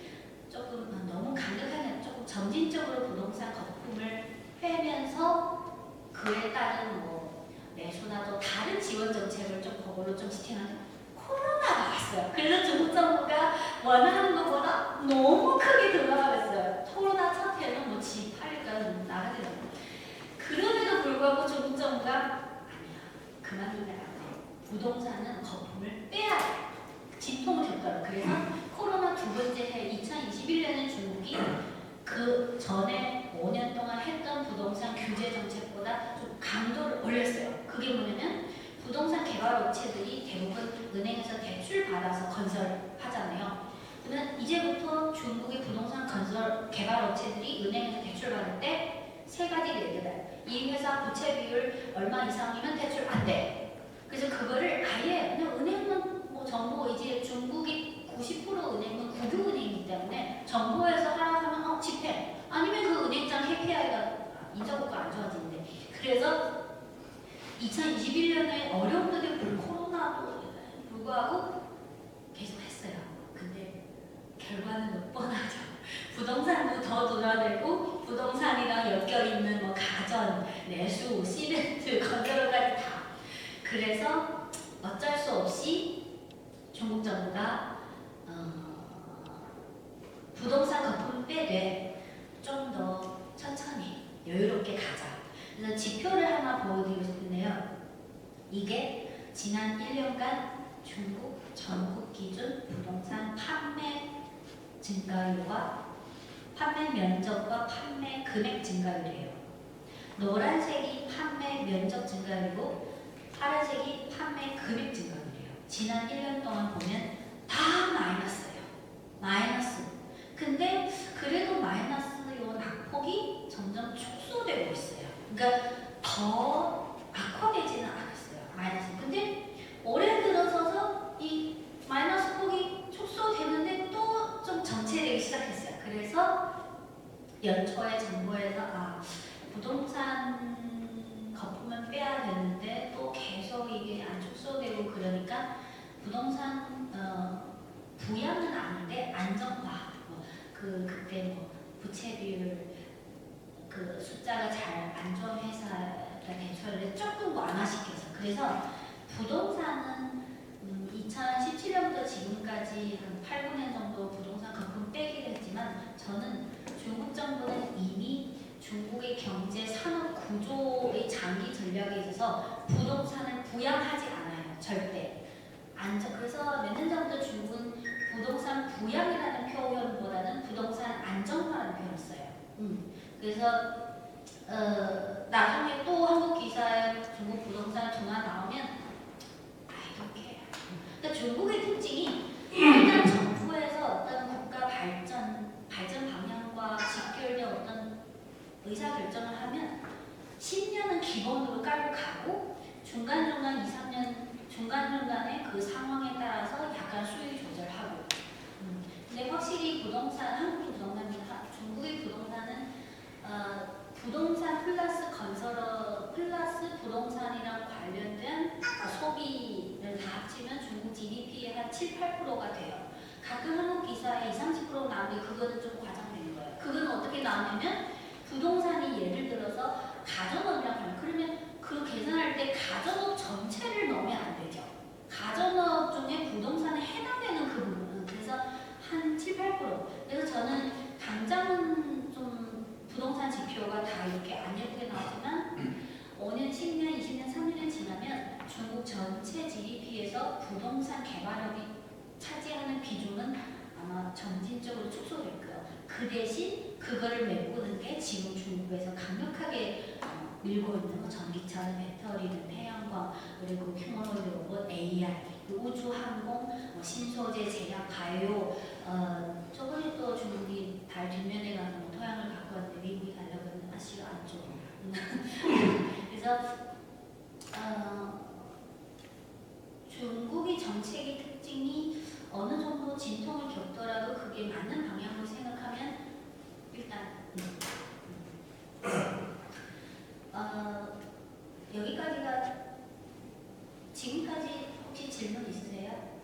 조금 너무 강력하게 조금 점진적으로 부동산 거품을 빼면서 그에 따른 뭐 내수나 또 다른 지원 정책을 좀 그걸로 좀 지탱하는 코로나가 왔어요. 그래서 중국 정부가 원하는 것보다 너무 크게 들어가 버렸어요. 코로나 첫 해는 뭐 G8일까 나가더라고요. 그럼에도 불구하고 중국 정부가 아니야, 그만두면 안 돼. 부동산은 거품을 빼야 돼. 진통을 줬더라고요. 그래서 코로나 두 번째 해 2021년에 중국이 그 전에 5년 동안 했던 부동산 규제 정책보다 좀 강도를 올렸어요. 그게 뭐냐면 부동산 개발 업체들이 대부분 은행에서 대출 받아서 건설하잖아요. 그러면 이제부터 중국의 부동산 건설 개발 업체들이 은행에서 대출 받을 때 세 가지 예를 이 회사 부채 비율 얼마 이상이면 대출 안 돼. 그래서 그거를 아예 그냥 은행은 뭐 정부 이제 중국이 90% 은행은 국유은행이기 때문에 정부에서 하라 하면 집행 아니면 그 은행장 회피하기가 인정고가 안 좋아지는데 그래서 2021년에 어려움들이 코로나도 불구하고 계속 했어요. 근데 결과는 뻔하죠. 부동산도 더 둔화되고 부동산이랑 엮여있는 뭐 가전, 내수, 시멘트, 건설까지 다. 그래서 어쩔 수 없이 중국 정부가 부동산 거품 빼되 좀 더 천천히 여유롭게 가자. 그래서 지표를 하나 보여드리고 싶은데요. 이게 지난 1년간 중국 전국 기준 부동산 판매 증가율과 판매 면적과 판매 금액 증가율이에요. 노란색이 판매 면적 증가율이고 파란색이 판매 금액 증가율이에요. 지난 1년 동안 보면 다 마이너스예요. 마이너스. 근데 그래도 마이너스 요 낙폭이 점점 축소되고 있어요. 그러니까 더 악화되지는 않았어요. 마이너스. 근데 올해 들어서서 이 마이너스 폭이 축소되는데 또 좀 정체되기 시작했어요. 그래서 연초에 정부에서 부동산 거품은 빼야 되는데 또 계속 이게 안 축소되고 그러니까 부동산 부양은 아닌데 안정화 그때 뭐 부채 비율 그 숫자가 잘 안 좋은 회사가 대출을 조금 완화시켜서 그래서 부동산은 2017년부터 지금까지 한 8, 9년 정도 부동산 거품 빼기를 했지만 저는 중국 정부는 이미 중국의 경제 산업 구조의 장기 전략에 있어서 부동산을 부양하지 않아요. 절대. 그래서 몇 년 전부터 중국은 부동산 부양이라는 표현보다는 부동산 안정화라는 표현을 써요. 그래서 나중에 또 한국 기사에 중국 부동산 둔화 나오면 I don't care. 그러니까 중국의 특징이 일단 정부에서 어떤 국가 발전 방향과 직결된 어떤 의사결정을 하면 10년은 기본으로 깔고 가고 중간중간 2, 3년 중간중간에 그 상황에 따라서 약간 수익 조절하고 근데 확실히 한국의 부동산이나 중국의 부동산은 부동산 플러스 건설업 플러스 부동산이랑 관련된 소비를 다 합치면 중국 GDP의 한 7, 8%가 돼요. 가끔 한국 기사에 20, 30% 나오는데 그거는 좀 과장되는 거예요. 그건 어떻게 나오냐면 부동산이 예를 들어서 가전업이라고 하면 그러면 그 계산할 때 가전업 전체를 넣으면 안 되죠. 가전업 중에 부동산에 해당되는 그 부분은 그래서 한 7, 8%. 그래서 저는 당장은 좀 부동산 지표가 다 이렇게 안 예쁘게 나오지만 5년, 10년, 20년, 30년 지나면 중국 전체 GDP에서 부동산 개발업이 차지하는 비중은 아마 점진적으로 축소될 거예요. 그 대신 그거를 메꾸는 게 지금 중국에서 강력하게 밀고 있는 거 전기차는 배터리든 태양광 그리고 휴머노이드 로봇 AI 우주 항공 신소재 제약 바이오 저번에 또 중국이 달 뒷면에 가서 뭐 토양을 갖고 왔는데 미국이 가려고 했는데 아시아 안쪽 그래서 중국의 정책의 특징이 어느 정도 진통을 겪더라도 그게 맞는 방향으로 생각하면 일단 여기까지가 지금까지 혹시 질문 있으세요?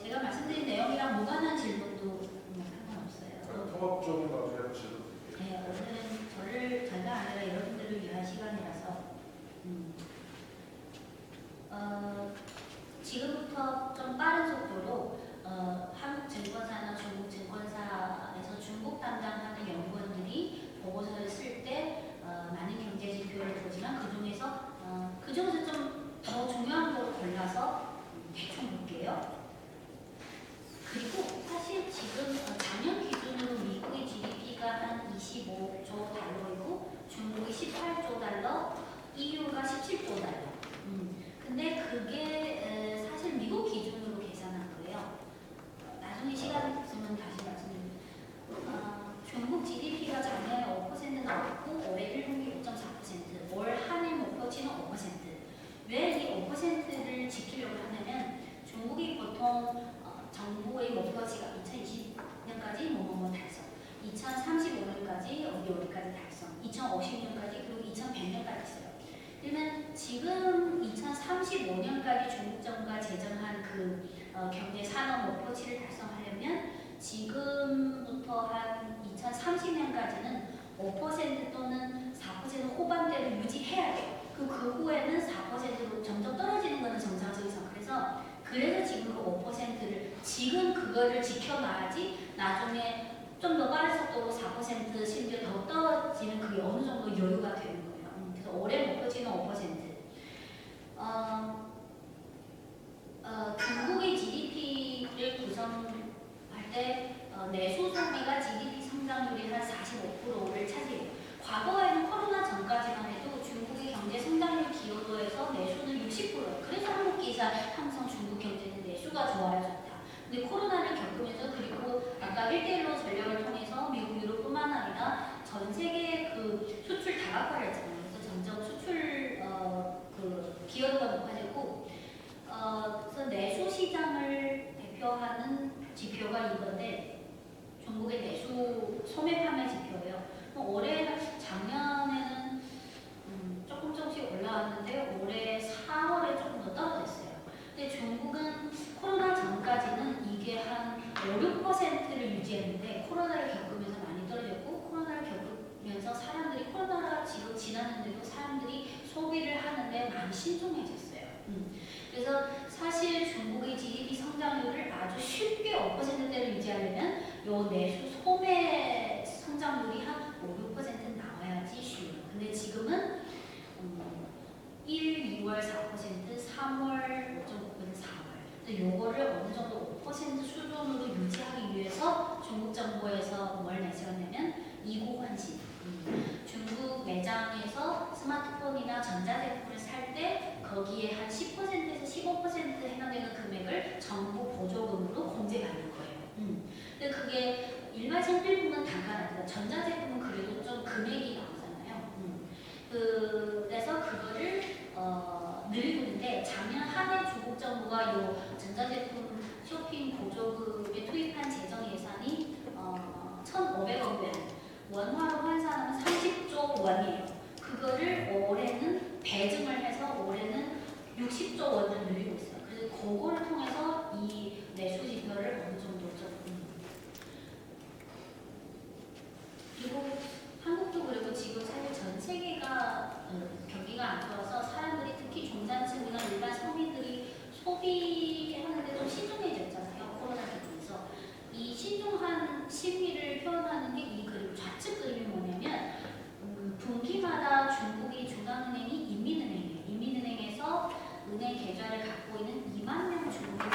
제가 말씀드린 내용이랑 무관한 질문도 상관없어요. 통합적인 나중에 질문 드릴게요. 네, 오늘은 저가 아니라 여러분들을 위한 시간이라서 지금부터 좀 빠른 속도로 한국증권사나 중국증권사에서 중국 담당하는 연구원들이 보고서를 쓸 때 많은 경제 지표를 보지만 그 중에서 좀 더 중요한 거로 골라서 대충 볼게요. 그리고 사실 지금 작년 기준으로 미국의 GDP가 한 25조 달러이고 중국이 18조 달러, EU가 17조 달러. 근데 그게 사실 미국 기준으로 계산한 거예요. 나중에 시간 있으면 다시 말씀드릴게요. 중국 GDP가 작년에 5% 나왔고 올해 1분기 5.4%, 올 한해 목표치는 5%. 왜 이 5%를 지키려고 하냐면 중국이 보통 정부의 목표치가 2020년까지 뭐뭐뭐 달성, 2035년까지 어디까지 달성, 2050년까지 그리고 2100년까지 있어요. 그러면 지금 2035년까지 중국 정부가 제정한 그 경제 산업 목표치를 달성하려면 지금부터 한 2030년까지는 5% 또는 4% 후반대를 유지해야 돼요. 그 후에는 4%로 점점 떨어지는 것은 정상적이죠. 그래서 지금 그 5%를 지금 그거를 지켜놔야지 나중에 좀 더 빠른 속도로 4% 심지어 더 떨어지는 그게 어느 정도 여유가 되는 거예요. 그래서 올해 목표치는 5%. 중국의 GDP를 구성할 때 내수 소비가 GDP 성장률이 한 45%를 차지해요. 과거에는 코로나 전까지만 해도 중국의 경제 성장률 기여도에서 내수는 60%예요. 그래서 한국 기사 항상 중국 경제는 내수가 좋아야 좋다. 근데 코로나를 겪으면서 그리고 아까 1대1로 전략을 통해서 미국, 유럽뿐만 아니라 전 세계 그 수출 다각화를 했잖아요. 그래서 점점 수출 그 기여도가 높아지고 그래서 내수 시장을 대표하는 지표가 이건데 중국의 내수 소매 판매 지표예요. 올해 작년에는 조금씩 올라왔는데 올해 4월에 조금 더 떨어졌어요. 근데 중국은 코로나 전까지는 이게 한 5, 6%를 유지했는데 코로나를 겪으면서 많이 떨어졌고 코로나를 겪으면서 사람들이 코로나가 지금 지났는데도 사람들이 소비를 하는데 많이 신중해졌어요. 그래서 사실 중국의 GDP 성장률을 아주 쉽게 5%대를 유지하려면 요 내수 소매 성장률이 한 5, 6% 나와야지 쉬워요. 근데 지금은 1, 2월 4%, 3월 5.5%, 4월. 근데 요거를 어느 정도 5% 수준으로 유지하기 위해서 중국 정부에서 뭘 내세웠냐면 이고환신. 중국 매장에서 스마트폰이나 전자제품을 살 때 거기에 한 10%에서 15% 해당되는 금액을 정부 보조금으로 공제받는 거예요. 근데 그게 일반 생필품은 단가라든가 전자제품은 그래도 좀 금액이 나오잖아요. 그래서 그거를 늘리고 있는데 작년 한 해 중국 정부가 요 전자제품 쇼핑 보조금에 투입한 재정 예산이 1,500억 원, 원화로 환산하면 30조 원이에요. 그거를 올해는 배증을 해서 올해는 60조 원을 늘리고 있어요. 그래서 그거를 통해서 이 내수 지표를 어느 정도 좀 그리고 한국도 그리고 지금 사실 전 세계가 경기가 안 좋아서 사람들이 특히 중산층이나 일반 서민들이 소비하는데 좀 신중해졌잖아요. 코로나 겪으면서 이 신중한 심리를 표현하는 게 이 그림 좌측 그림이 뭐냐면 분기마다 중국의 중앙은행이 인민은행이에요. 인민은행에서 은행 계좌를 갖고 있는 2만 명 중국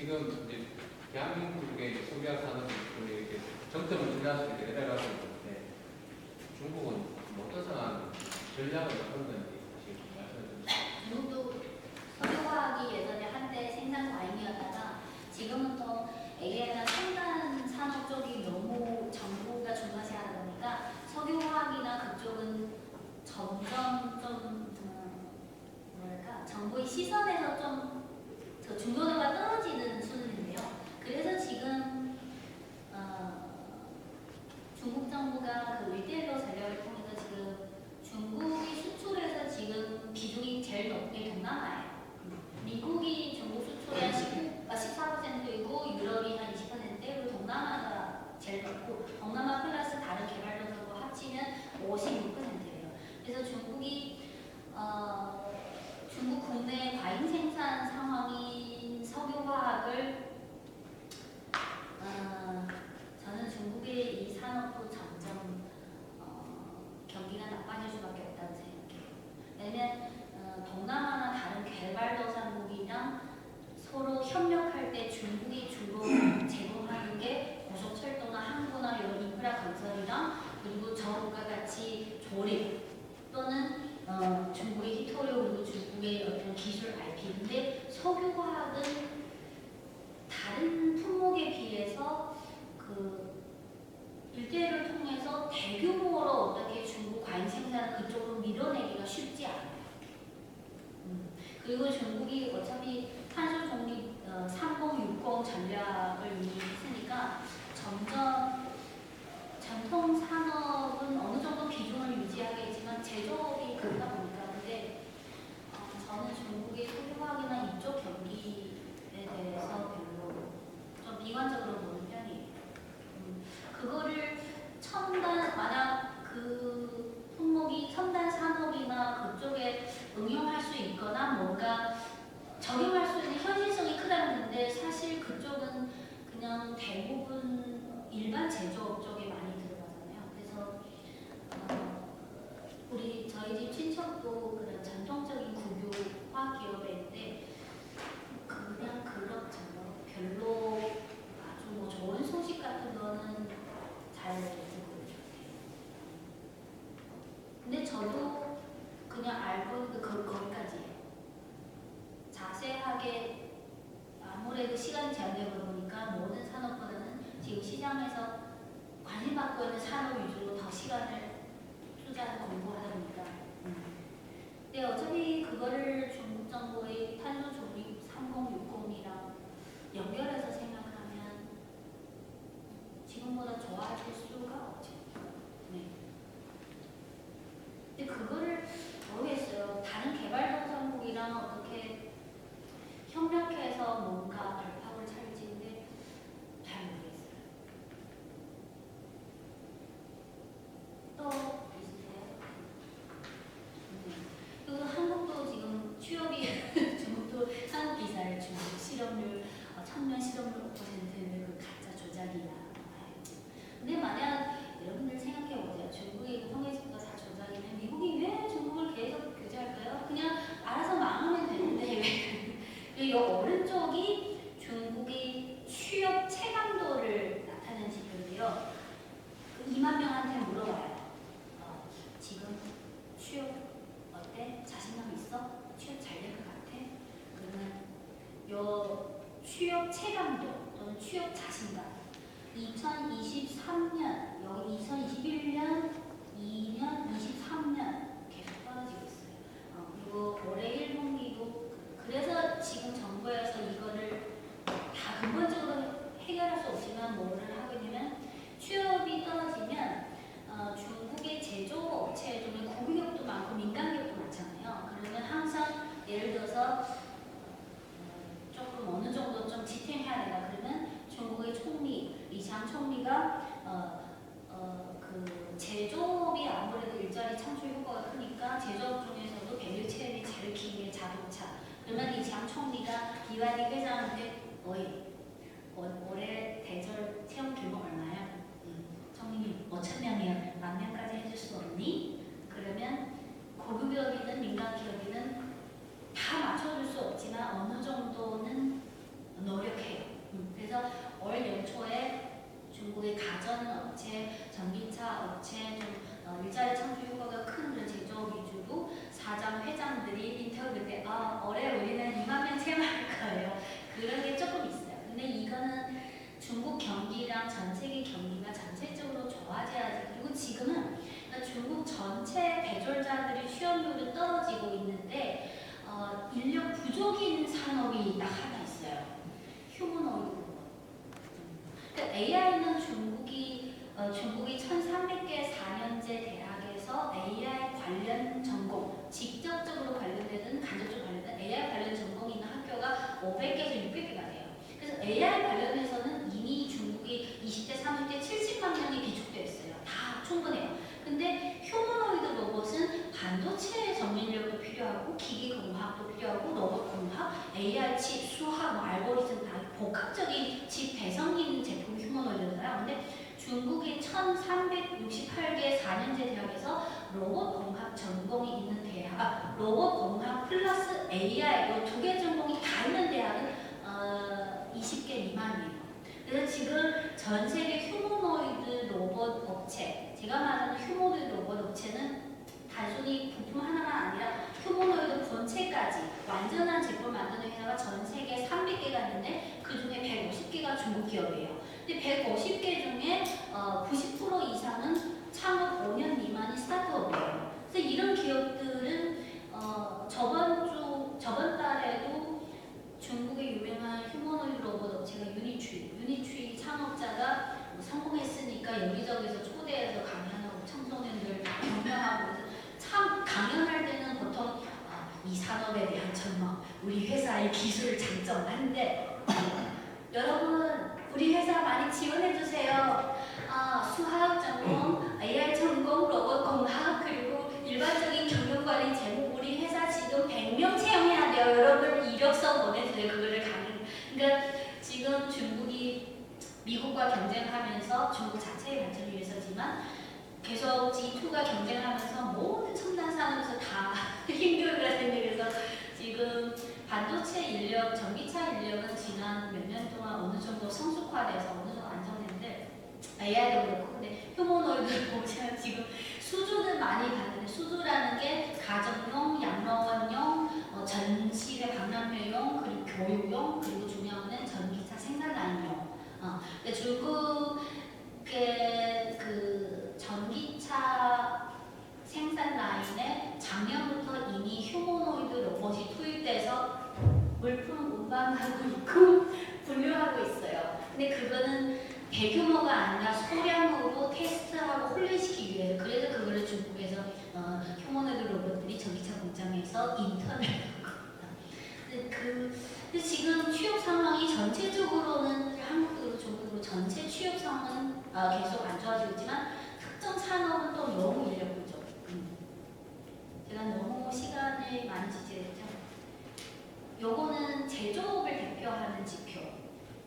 지금 이제 대한민국의 이제 석유화학 산업이 이렇게 정점을 지나서 이렇게 내려가고 있는데 중국은 뭐 어떤 상황, 전략을 어떤 건지 지금 말씀해 주세요. 중국도 석유화학이 예전에 한때 생산 과잉이었다가 지금은 또 AI나 첨단 산업 쪽이 너무 정부가 중화시하다 보니까 석유화학이나 그쪽은 점점 좀 뭐랄까 정부의 시선에서 좀 더 중도도가 떨어지는 수준인데요. 그래서 지금 중국 정부가 그 리테일러 전략을 통해서 지금 중국이 수출에서 지금 비중이 제일 높게 동남아예요. 미국이 중국 수출의 14%이고 유럽이 한 20%, 그리고 동남아가 제일 높고 동남아 플러스 다른 개발도하고 합치면 56%예요. 그래서 중국이 중국 국내 과잉 생산 상황인 석유화학을 저는 중국의 이 산업도 점점 경기가 나빠질 수밖에 없다고 생각해요. 왜냐면 동남아나 다른 개발도상국이랑 서로 협력할 때 중국이 주로 제공하는 게 고속철도나 항구나 이런 인프라 건설이랑 그리고 저국과 같이 조립 또는 중국의 히토리오 그리고 중국의 어떤 기술 IP인데 석유화학은 다른 품목에 비해서 그 일대를 통해서 대규모로 어떻게 중국 과잉 생산을 그쪽으로 밀어내기가 쉽지 않아요. 그리고 중국이 어차피 탄소 중립 3060 전략을 이미 했으니까 점점 전통 산업은 어느 정도 비중을 유지하겠지만 제조업이 그러다 보니까 근데 저는 중국의 석유화학이나 이쪽 경기에 대해서 별로 좀 비관적으로 보는 편이에요. 그거를 만약 그 품목이 첨단 산업이나 그쪽에 응용할 수 있거나 뭔가 적용할 수 있는 현실성이 크다는 건데 사실 그쪽은 그냥 대부분 일반 제조업 쪽에 많이 들어가잖아요. 그래서 저희 집 친척도 그런 전통적인 국유 화학 기업에 있는데 그냥 그럭저럭 별로 아주 뭐 좋은 소식 같은 거는 잘 듣고 있어요. 근데 저도 그냥 알고 있는 거기까지예요. 자세하게 아무래도 시간이 제한되다 보니까 모든 산업보다는 지금 시장에서 관심받고 있는 산업 위주로 더 시간을 투자해서 공부하다 보니까 근데 어차피 그거를 중국 정부의 탄소 중립 3060이랑 연결해서 생각하면 지금보다 좋아질 수가 없죠. 네. 근데 그거를 모르겠어요. 다른 개발도상국이랑 어떻게 협력해서 뭔가 결합을 찾을지인데 잘 모르겠어요. 또 있으세요? 그리고 한국도 지금 취업이 중국도 한국 기사를 중국 실업률 청년 실업률 5%는 그 가짜 조작이야. 근데 만약 여러분들 생각해보세요. 중국의 통계지표가 다 조작이면 미국이 왜 중국을 계속 규제할까요? 그냥 알아서 망하면 되는데 왜? 이 오른쪽이 중국의 취업 체감도를 나타내는 지표인데요. 2만 명한테 물어봐요. 지금 취업 어때? 자신감 있어? 취업 잘 될 것 같아? 그러면 요 취업 체감도 또는 취업 자신감 2023년, 여기 2021년, 2년, 23년 계속 떨어지고 있어요. 그리고 올해 1분기도 그래서 지금 정부에서 이거를 다 근본적으로 해결할 수 없지만 뭐를 하고 있냐면 취업이 떨어지면 중국의 제조업체 중에 국유기업도 많고 민간기업도 많잖아요. 그러면 항상 예를 들어서 조금 어느 정도 좀 지탱해야 된다 그러면 중국의 총리 리창 총리가 그 제조업이 아무래도 일자리 창출 효과가 크니까 제조업 중에서도 밸류 체인이 제일 긴 게 자동차. 그러면 리창 총리가 비와디 회장한테 올해 대졸 채용 규모 얼마야? 총리님 5천 명이야. 10,000명까지 해줄 수 없니? 그러면 고급기업이든 민간기업이든 다 맞춰줄 수 없지만 어느 정도는 노력해요. 그런 게 조금 있어요. 근데 이거는 중국 경기랑 전 세계 경기가 전체적으로 좋아져야지. 그리고 지금은 그러니까 중국 전체 배졸자들의 취업률은 떨어지고 있는데 인력 부족이 있는 산업이 딱 하나 있어요. 휴머노이드 로봇. 그러니까 AI는 중국이 1,300개 4년제 대학에서 AI 관련 전공, 직접적으로 관련되든 간접적으로 관련된 AI 관련 전공이 있는 학교가 500개에서 600개가 돼요. 그래서 AI 관련해서는 이미 중국이 20대, 30대 70만 명이 비축되어 있어요. 다 충분해요. 근데 휴머노이드 로봇은 반도체 전문력도 필요하고 기계공학도 필요하고 로봇공학, AI 칩, 수학, 알고리즘 다 복합적인 칩 배성이 있는 제품이 휴머노이드잖아요. 근데 중국의 1,368개 4년제 대학에서 로봇공학 전공이 있는 대학, 로봇공학 플러스 AI 이 두 개 전공이 다 있는 대학은 20개 미만이에요. 그래서 지금 전 세계 휴머노이드 로봇 업체, 제가 말하는 휴머노이드 로봇 업체는 단순히 부품 하나가 아니라 휴머노이드 본체까지 완전한 제품을 만드는 회사가 전 세계 300개가 있는데 그 중에 150개가 중국 기업이에요. 근데 150개 중에 90% 이상은 창업 5년 미만이 스타트업이에요. 그래서 이런 기업들은 저번 달에도 중국의 유명한 휴머노이드 로봇 업체가 유니트리 창업자가 성공했으니까 여기저기서 초대해서 강연하고 청소년들 경영하고 그래서 참 강연할 때는 보통 이 산업에 대한 전망, 우리 회사의 기술 장점 한데 여러분 우리 회사 많이 지원해 주세요. 수학 전공, AI 전공, 로봇 공학 그리고 일반적인 경영관리 제목 우리 회사 지금 100명 채용해야 돼요. 여러분 이력서 보내주세요. 그거를 강의. 그러니까 지금 중국이 미국과 경쟁하면서 중국 자체의 발전을 위해서지만 계속 G2가 경쟁하면서 모든 첨단 산업에서 다 힘겨루가 되는 그래서 지금 반도체 인력, 전기차 인력은 지난 몇 년 동안 어느 정도 성숙화돼서 어느 정도 안정됐는데 AI도 그렇고 근데 휴머노이드 보면 지금 수주는 많이 받는데 수주라는 게 가정용, 양로원용, 전시회 박람회용, 그리고 교육용, 그리고 중요한 건 전기차 생산 라인용. 중국의 그 전기차 생산 라인에 작년부터 이미 휴머노이드 로봇이 투입돼서 물품 운반하고 있고 분류하고 있어요. 근데 그거는 대규모가 아니라 소량으로 테스트하고 훈련시키기 위해서 그래서 그거를 중국에서 휴머노이드 로봇들이 전기차 공장에서 인턴을 하고 근데 지금 취업 상황이 전체적으로는 한국으로 중국으로 전체 취업 상황은 계속 안 좋아지고 있지만 특정 산업은 또 너무 인력 부족. 제가 너무 시간을 많이 지체했죠. 요거는 제조업을 대표하는 지표.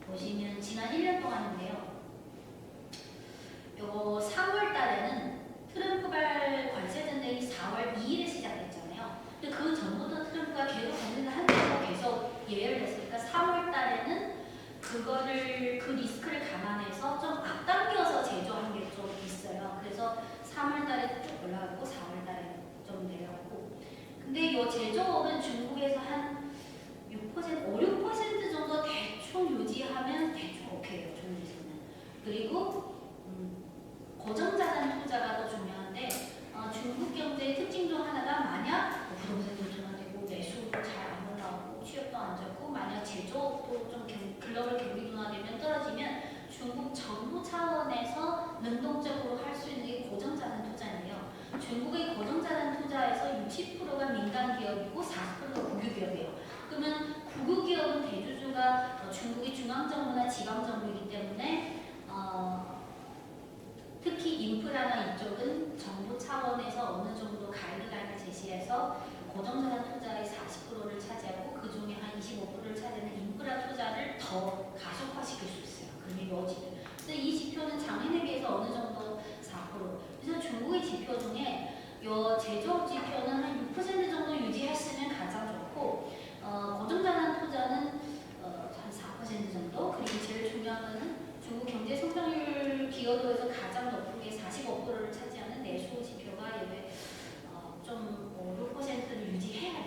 보시면 지난 1년 동안인데요. 요거 4월 달에는 트럼프발 관세 전쟁이 4월 2일에 시작됐잖아요. 근데 그 전부터 트럼프가 계속 관세를 한다고 계속 예열을 했으니까 4월 달에는 그거를 그 리스크를 감안해서 좀 앞당겨서 제조한 게 좀 있어요. 그래서 3월 달에 쭉 올라가고 4월 달에 좀 내려가고. 근데 이 제조업은 중국에서 한 6%, 5~6% 정도 대충 유지하면 대충 오케이요. 중국에서는. 그리고 고정자산 투자가 더 중요한데 중국 경제의 특징 중 하나가 만약 부동산도 둔화되고 매수도 잘 안 올라오고 취업도 안 좋고 만약 제조업도 좀 글로벌 경기 둔화되면 떨어지면 중국 정부 차원에서 능동적으로 할 수 있는 게 고정자산 투자인데요. 중국의 고정자산 투자에서 60%가 민간 기업이고 40%가 국유 기업이에요. 그러면 국유 기업은 대주주가 중국의 중앙정부나 지방정부이기 때문에 특히 인프라나 이쪽은 정부 차원에서 어느 정도 가이드라인을 제시해서 고정자산 투자의 40%를 차지하고 그 중에 한 25%를 차지하는 인프라 투자를 더 가속화시킬 수 있어요. 그게 이루어지는. 근데 이 지표는 작년에 비해서 어느 정도 4%. 그래서 중국의 지표 중에 요 제조업 지표는 한 6% 정도 유지했으면 가장 좋고 고정자산 투자는 한 4% 정도. 그리고 제일 중요한 거는 중국 경제 성장률 기여도에서 가장 높은 게 45%를 차지하는 내수 지표가 좀 5~6%를 유지해야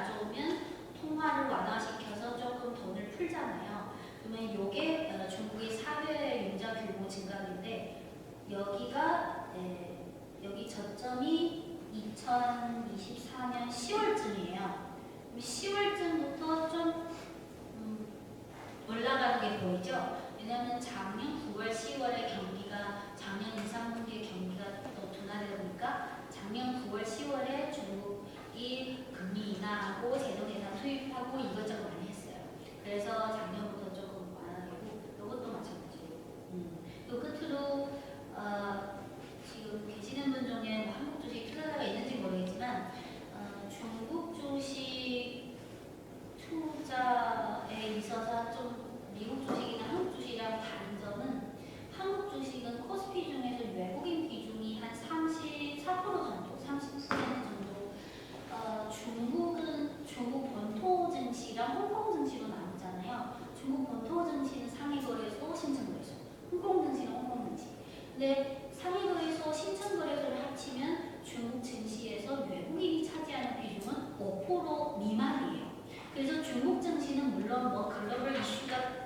가져오면 통화를 완화시켜서 조금 돈을 풀잖아요. 그러면 이게 중국의 사회 융자 규모 증가인데 여기가 여기 저점이 2024년 10월쯤이에요. 10월쯤부터 좀 올라가는 게 보이죠? 왜냐하면 작년 9월, 10월에 경기가 작년 2, 3분기에 경기가 더 둔화되다 보니까 작년 9월, 10월에 중국이 금리 인하하고 제도 계산 투입하고 이것저것 많이 했어요. 그래서 작년부터 조금 완화되고 이것도 마찬가지고 또 끝으로 지금 계시는 분 중에 뭐 한국 주식 투자자가 있는지 모르겠지만 중국 주식 투자에 있어서 좀 미국 주식이나 한국 주식이랑 다른 점은 한국 주식은 코스피 중에서 외국인 비중이 한 34% 정도, 30% 정도 중국은 중국 본토 증시랑 홍콩 증시로 나누잖아요. 중국 본토 증시는 상위거래소, 신청거래소, 홍콩 증시는 홍콩 증시. 근데 상위거래소, 신청거래소를 합치면 중국 증시에서 외국인이 차지하는 비중은 5% 미만이에요. 그래서 중국 증시는 물론 뭐 글로벌 이슈가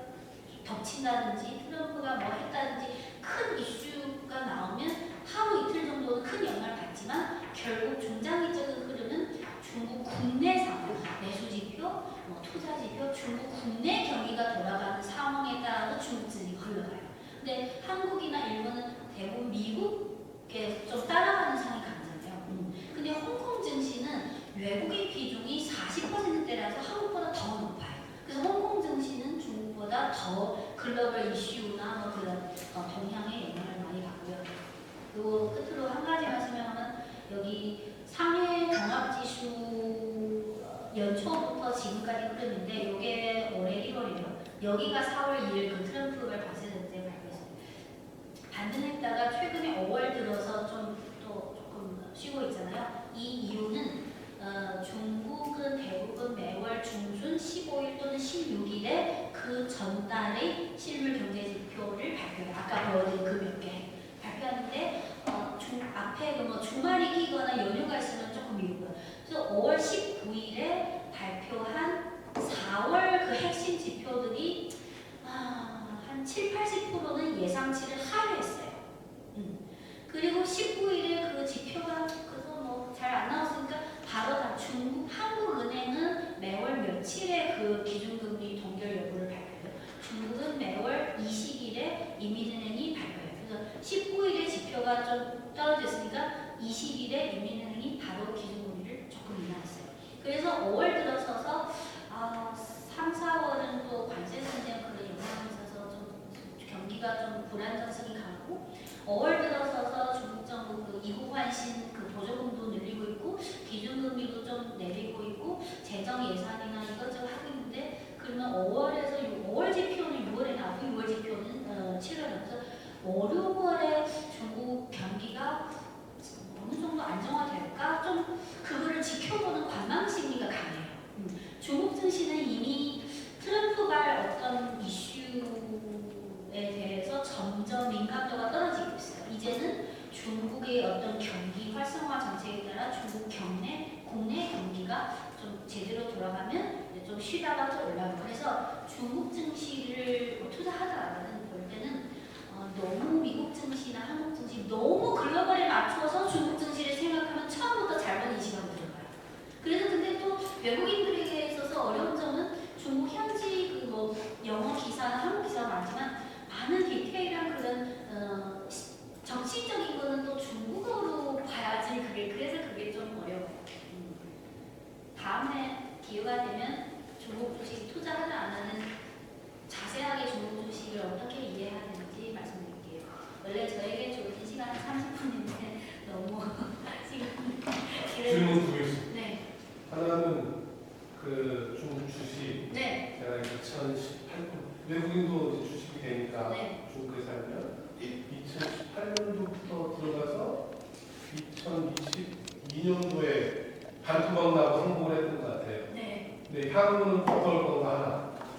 덮친다든지 트럼프가 뭐 했다든지 큰 이슈가 나오면 하루 이틀 정도는 큰 영향을 받지만 결국 중장기적인 흐름은 중국 국내 상황, 매수 지표, 뭐 투자 지표, 중국 국내 경기가 돌아가는 상황에 따라서 중국 증시가 흘러가요. 근데 한국이나 일본은 대부분 미국에 좀 따라가는 상황이 강하잖아요. 근데 홍콩 증시는 외국인 비중이 40%대라서 한국보다 더 높아요. 그래서 홍콩 증시는 중국보다 더 글로벌 이슈나 뭐 그런 동향에 영향을 많이 받고요. 그리고 끝으로 한 가지 말씀하면 여기 상해 종합지수 연초부터 지금까지 흐름인데 이게 올해 1월이에요. 여기가 4월 2일 그 트럼프가 발표했을 때 발표했어요. 반등했다가 최근에 5월 들어서 좀 또 조금 쉬고 있잖아요. 이 이유는 중국은 대부분 매월 중순 15일 또는 16일에 그 전달의 실물 경제 지표를 발표해요. 아까 보여드린 그 몇 개 발표하는데 앞에 뭐 주말이 끼거나 연휴가 있으면 조금 미루고요. 그래서 5월 19일에 발표한 4월 그 핵심 지표들이 한 7, 80%는 예상치를 하회했어요. 그리고 19일에 그 지표가 그래서 뭐 잘 안 나왔으니까 바로 다 중국 한국은행은 매월 며칠에 그 기준금리 동결 여부를 발표해요. 중국은 매월 20일에 인민은행이 발표해요. 그래서 19일에 지표가 좀 떨어졌으니까 20일에 인민은행이 바로 기준금리를 조금 인하했어요. 그래서 5월 들어서서 3, 4월은 또 관세 전쟁 그런 영향이 있어서 좀 경기가 좀 불안정성이 강하고 5월 들어서서 중국 정부 그 이후 환신 그 보조금도 늘리고 있고 기준금리도 좀 내리고 있고 재정 예산이나 이것저것 하고 있는데 그러면 5월에서 5월 지표는 6월에 나오고 6월 지표는 7월에 나와서 5, 6월에 중국 경기가 어느 정도 안정화될까 좀 그거를 지켜보는 관망 심리가 강해요. 중국 증시는 이미 트럼프발 어떤 이슈에 대해서 점점 민감도가 떨어지고 있어요. 이제는 중국의 어떤 경기 활성화 정책에 따라 중국 국내 경기가 좀 제대로 돌아가면 좀 쉬다가 또 올라가고 그래서 중국 증시를 뭐 투자하다라는 볼 때는 너무 미국 증시나 한국 증시 너무 글로벌에 맞춰서 중국 증시를 생각하면 처음부터 잘못 인식하고 들어가요. 그래서 근데 또 외국인들에게 있어서 어려운 점은 중국 현지 그 뭐 영어 기사나 한국 기사가 많지만 많은 디테일한 그런 정치적인 거는 또 중국어로 봐야지 그래서 그게 좀 어려워요. 다음에 기회가 되면 중국 주식 투자하지 않는 자세하게 중국 주식을 어떻게 이해해야 되는지 말씀드릴게요. 원래 저에게 좋은 시간은 30분인데 너무 지금 질문 두 개 있습니다. 네. 하나는 그 중국 주식 네. 제가 2018년 외국인도 이제 주식이 되니까 네. 중국에 살면 2018년도부터 들어가서 2022년도에 반토막 나고 성공을 했던 것 같아요. 네. 네, 향후는 어떨 건가 하나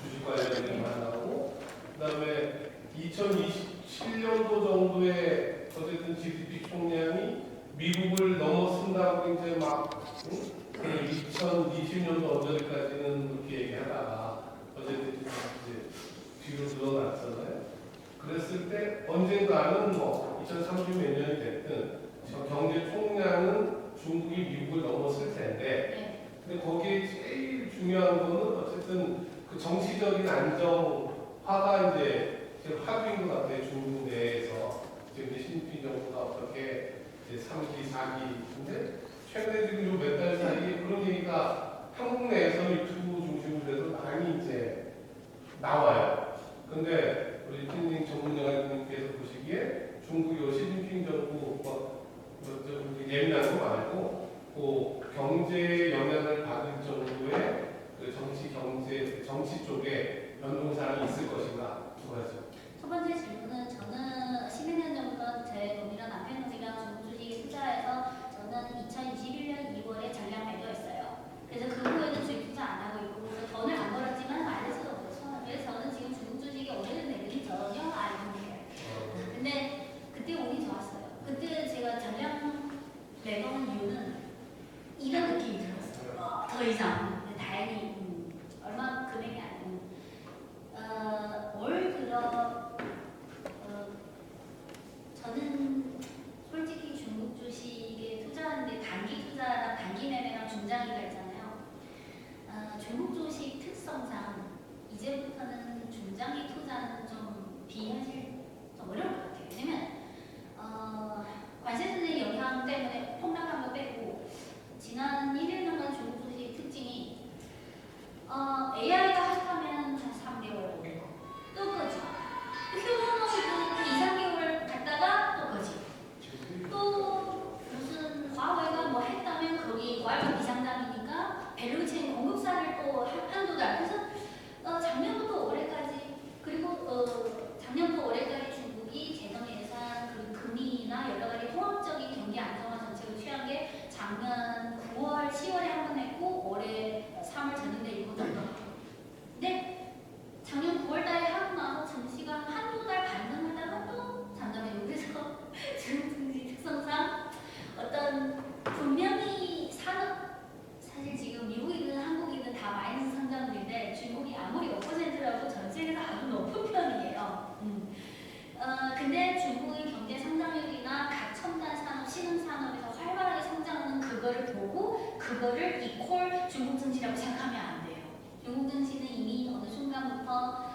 주식 관련된 거 하나 나오고 그다음에 2027년도 정도에 어쨌든 GDP 총량이 미국을 넘어선다고 이제 막 2020년도 언저리까지는 그렇게 얘기하다가 어쨌든 이제 뒤로 늘어났잖아요. 그랬을 때 언젠가는 뭐 2030 몇 년이 됐든 저 경제 총량은 중국이 미국을 넘었을 텐데, 근데 거기에 제일 중요한 거는 어쨌든 그 정치적인 안정화가 이제 지금 하루인 것 같아요. 중국 내에서 지금 이제 시진핑 정부가 어떻게 이제 3기, 4기. 근데 최근에 지금 요 몇 달 사이에 그런 얘기가 한국 내에서 유튜브 중심으로 해서 많이 이제 나와요. 근데 우리 틴닝 전문가님께서 보시기에 중국 요 시진핑 정부 예민한 거 말고 그 경제에 영향을 받을 정도의 그 정치 쪽에 변동사항이 있을 것인가 두 가지. 첫 번째 질문은 저는 10여 년 전부터 제 돈이랑 남편 돈이랑 중국 주식에 투자해서 저는 2021년 2월에 전량 매도했어요. 그래서 그 후에는 주식 투자 안 하고 있고 그래서 돈을 안 벌었지만 마이너스가 없어서 그래서 저는 지금 중국 주식이 오르는 내용이 전혀 안 보여요. 근데 그때 운이 좋았어요. 그때 제가 전량 매도한 이유는 이런 느낌이 들었어요. 더 이상 다행히 얼마 금액이 아니고 올 들어 저는 솔직히 중국 주식에 투자하는데 단기 투자랑 단기 매매랑 중장기가 있잖아요. 중국 주식 특성상 이제부터는 중장기 투자는 좀 비현실, 좀 어려울 것 같아요. 왜냐면 관세선의 영향 때문에 폭락한 거 빼고 지난 1년간 중국 주식의 특징이 AI가 핫하면 한 3개월 오르고 또 꺼져. 휴먼업도 2, 3개월 갔다가 또 꺼지. 또 무슨 화웨이가 뭐 했다면 거기 과학적 비상장이니까 밸류체인 공급사를 또 한두 달. 그래서 작년부터 올해까지 그리고 작년부터 올해까지 중국이 재정 예산 그리고 금리나 여러 가지 통합적인 경기 안정화 정책을 취한 게 작년 9월, 10월에 한 번 했고 올해 3월 전인데 이거 정도. 근데 작년 9월 달에 하고 나서 증시가 한두 달 반등하다가 또 잠잠해요. 그래서 중국 증시 특성상 어떤 분명히 사실 지금 미국이든 한국이든 다 마이너스 성장률인데 중국이 아무리 5%라고 전 세계에서 아주 높은 편이에요. 근데 중국의 경제 성장률이나 각 첨단 산업, 신흥 산업에서 활발하게 성장하는 그거를 보고 그거를 이퀄 중국 증시라고 생각하면 안 돼요. 중국 증시는 이미 어느 순간부터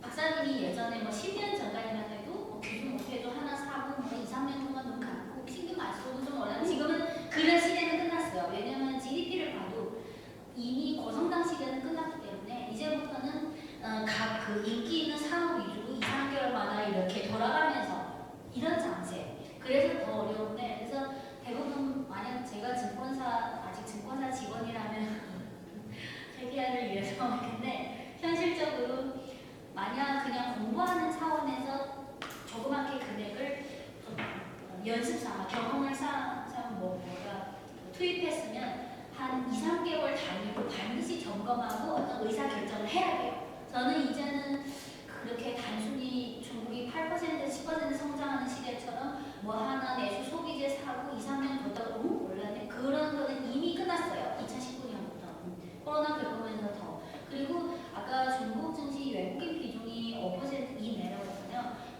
박사님이 예전에 뭐 10년 전까지만 해도 뭐 기준 목표도 하나 사고 뭐 2, 3년 동안 눈 감고 신경 안 써도 좀 올라. 지금은 그런 시대는 끝났어요. 왜냐면 GDP를 봐도 이미 고성장 시대는 끝났기 때문에 이제부터는 각 그 인기 있는 산업 위주로 2, 3개월마다 이렇게 돌아가면서 이런 장세. 그래서 더 어려운데 그래서 대부분 만약 제가 아직 증권사 직원이라면 회계를 위해서 하겠는데 현실적으로 만약 그냥 공부하는 차원에서 조그맣게 금액을 연습 삼아 경험을 투입했으면 한 2, 3개월 단위로 반드시 점검하고 어떤 의사 결정을 해야 돼요. 저는 이제는 그렇게 단순히 중국이 8% 10% 성장하는 시대처럼 뭐 하나 내수 소비재 사고 2, 3년 보다가 올랐네. 그런 거는 이미 끝났어요. 2019년부터. 코로나 겪으면서 더. 그리고 아까 중국 증시 외국인 비중이 5% 이내라고 했잖아요.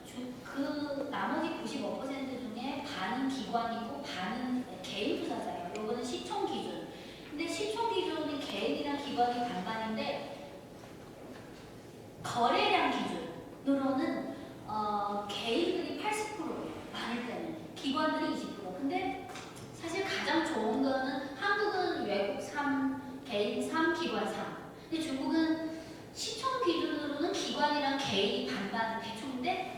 그 나머지 95% 중에 반은 기관이고 반은 개인 투자자예요. 요거는 시총 기준. 근데 시총 기준은 개인이랑 기관이 반반인데 거래량 기준으로는 개인들이 80%예요. 많을 때는 기관들이 20%. 근데 사실 가장 좋은 거는 한국은 외국 3, 개인 3, 기관 3. 근데 중국은 시총 기준으로는 기관이랑 개인이 반반 대충인데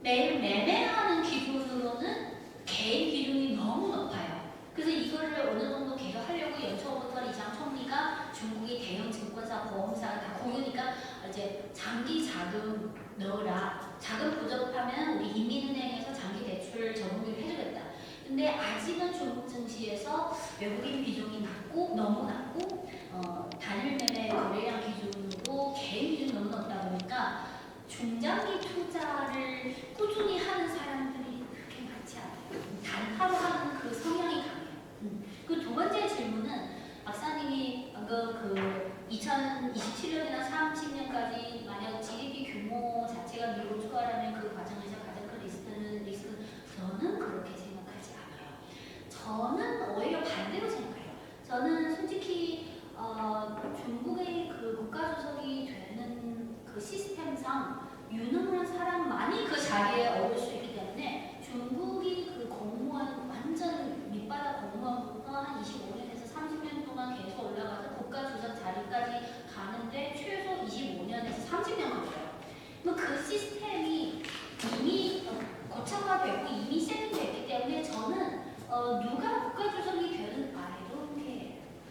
매일 매매하는 기준으로는 개인 기준이 너무 높아요. 그래서 이거를 어느 정도 계속 하려고 연초부터 이장 총리가 중국이 대형 증권사, 보험사가 다 공유니까 이제 장기 자금 넣어라. 자금 부족하면 우리 인민은행에서 장기 대출 적용을 해주겠다. 근데 아직은 중국 증시에서 외국인 비중이 낮고 너무 낮고 단일 매매 거래량 기준으로 개인 기준 너무 높다 보니까 중장기 투자를 꾸준히 하는 사람들이 그렇게 많지 않아요.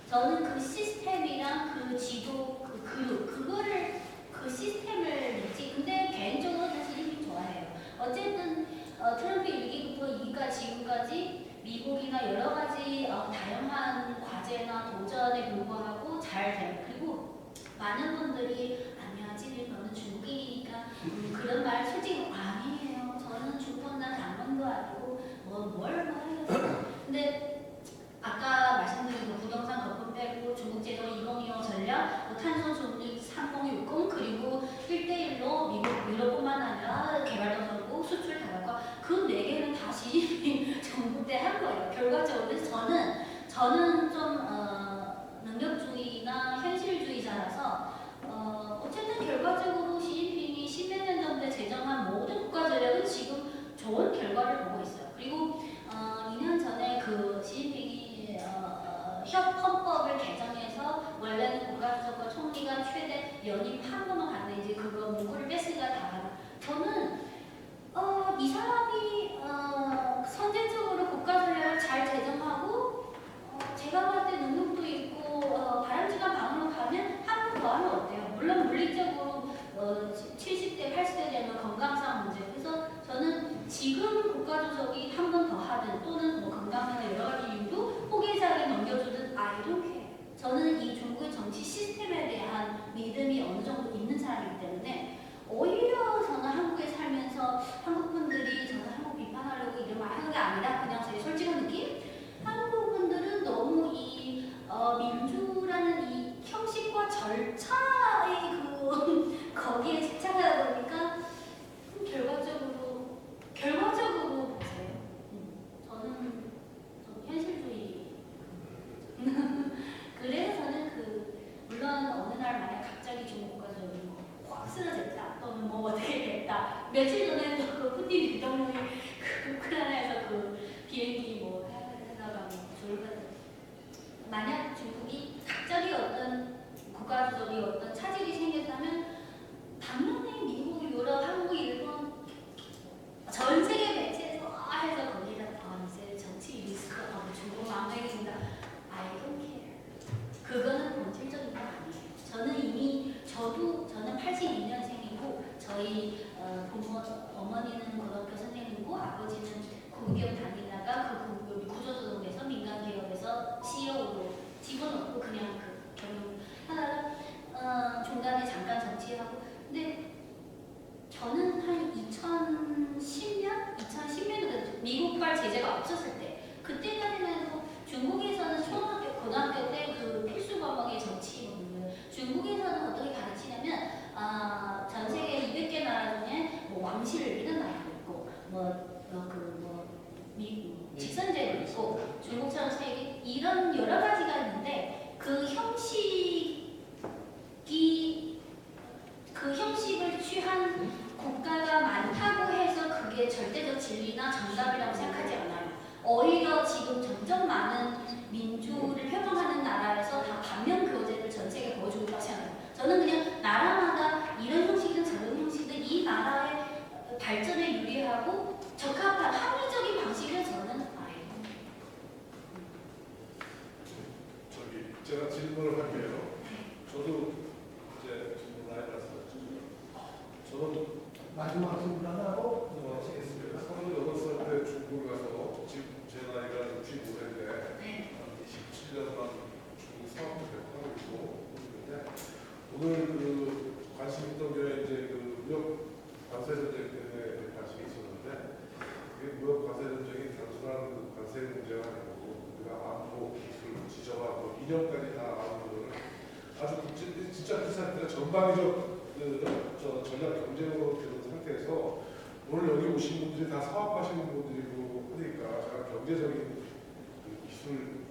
저는 그 시스템이랑 그 지도, 그 그룹, 그거를 그 시스템을 믿지. 근데 개인적으로 사실 이미 좋아해요. 어쨌든 트럼프 1기부터 2기가 지금까지 미국이나 여러 가지 다양한 과제나 도전에 불구하고 잘 돼. 그리고 많은 분들이 아니야, 지금 너는 중국이니까 그런 말 솔직히 아니에요. 저는 중국나 당원도 아니고 뭘 해요. 근데 아까 말씀드린 그 부동산 거품 빼고 중국 제도 2025 전략, 탄소 중립 3060 그리고 1대1로 미국 유럽뿐만 아니라 개발도상국 수출 다각화 그 4개는 다시 정부 때 한 거예요. 결과적으로 그래서 저는 좀 능력주의나 현실주의자라서 어쨌든 결과적으로 시진핑이 10몇 년 전에 제정한 모든 국가 전략은 지금 좋은 결과를 보고 있어요. 그리고 2년 전에 그 시진핑이 헌법을 개정해서 원래는 국가주석과 총리가 최대 연임 한 번만 갔는데 이제 그거 문구를 뺐으니까 다 하고 저는 이 사람이 선제적으로 국가 전략을 잘 제정하고 제가 볼 때 능력도 있고 바람직한 방향으로 가면 한 번 더 하면 어때요? 물론 물리적으로 70대, 80대 되면 건강상 문제. 그래서 저는 지금 국가주석이 한 번 더 하든 또는 뭐 건강이나 여러 가지 이유로 후계자에게 넘겨주든 I don't care. 저는 이 중국의 정치 시스템에 대한 믿음이 어느 정도 있는 사람이기 때문에 오히려 저는 한국에 살면서 한국 분들이 저는 한국 비판하려고 이런 말 하는 게 아니라 그냥 제 솔직한 느낌? 한국 분들은 너무 이 민주라는 이 형식과 절차의 거기에 집착하다 보니까 결과적으로 보세요. 저는 현실주의. 그래서 저는 물론 어느 날 만약 갑자기 중국 가서 확 쓰러졌다 또는 뭐 어떻게 됐다. 며칠 전에 그 푸틴 대통령이 우크라이나에서 비행기 하다가 졸가 만약 중국이 갑자기 어떤 국가주석이 어떤 차질이 생겼다면 당연히 미국, 유럽, 한국, 일본 전 세계 매체에서 해서 거기다 이제 정치 리스크 중국 망가진다. I don't care. 그거는 본질적인 거 아니에요. 저는 82년생이고 저희 부모 어머니는 고등학교 선생님이고 아버지는 공기업 다니다가 그 공기업이 구조조정돼서 민간 기업에서 CEO로 직원 없고 그냥 경영 하다가 중간에 잠깐 정치하고 근데 저는 한 2010년도 미국발 제재가 없었을 때 그때까지만 해도 중국에서는 초등학교, 고등학교 때 필수 과목의 정치거든요. 중국에서는 어떻게 가르치냐면 전 세계 200개 나라 중에 왕실을 믿는 나라도 있고 직선제도 있고 중국처럼 세계 이런 여러 가지가 있는데 그 형식을 취한 국가가 많다고 해서 그게 절대적 진리나 정답이라고 생각하지 않아요. 오히려 지금 점점 많은 민주를 표방하는 나라에서 다 반면 교제를 전 세계에 보여주고 있다고 생각해요. 저는 그냥 나라마다 이런 형식이든 저런 형식이든 이 나라의 발전에 유리하고 적합한 합리적인 방식을 저는 알고. 제가 질문을 할게요. 저도 이제 질문 많이 받았어요. 저는 마지막 질문 하나 하고 하겠습니다. 38살 때 중국에 가서 지금 제 나이가 65세인데 네. 27년만 중국 사업을 하고 있고 있는데 오늘 관심 있던 게 이제 무역 관세 전쟁 때문에 관심이 있었는데 그게 무역 관세 전쟁이 단순한 관세 문제가 아니고 우리가 안보 기술 지정화 2년까지 다 안보를 아주 진짜 그 상태가 전방위적 전략 경쟁으로 되는 상태에서 오늘 여기 오신 분들이 다 사업하시는 분들이고 하니까 제가 경제적인 기술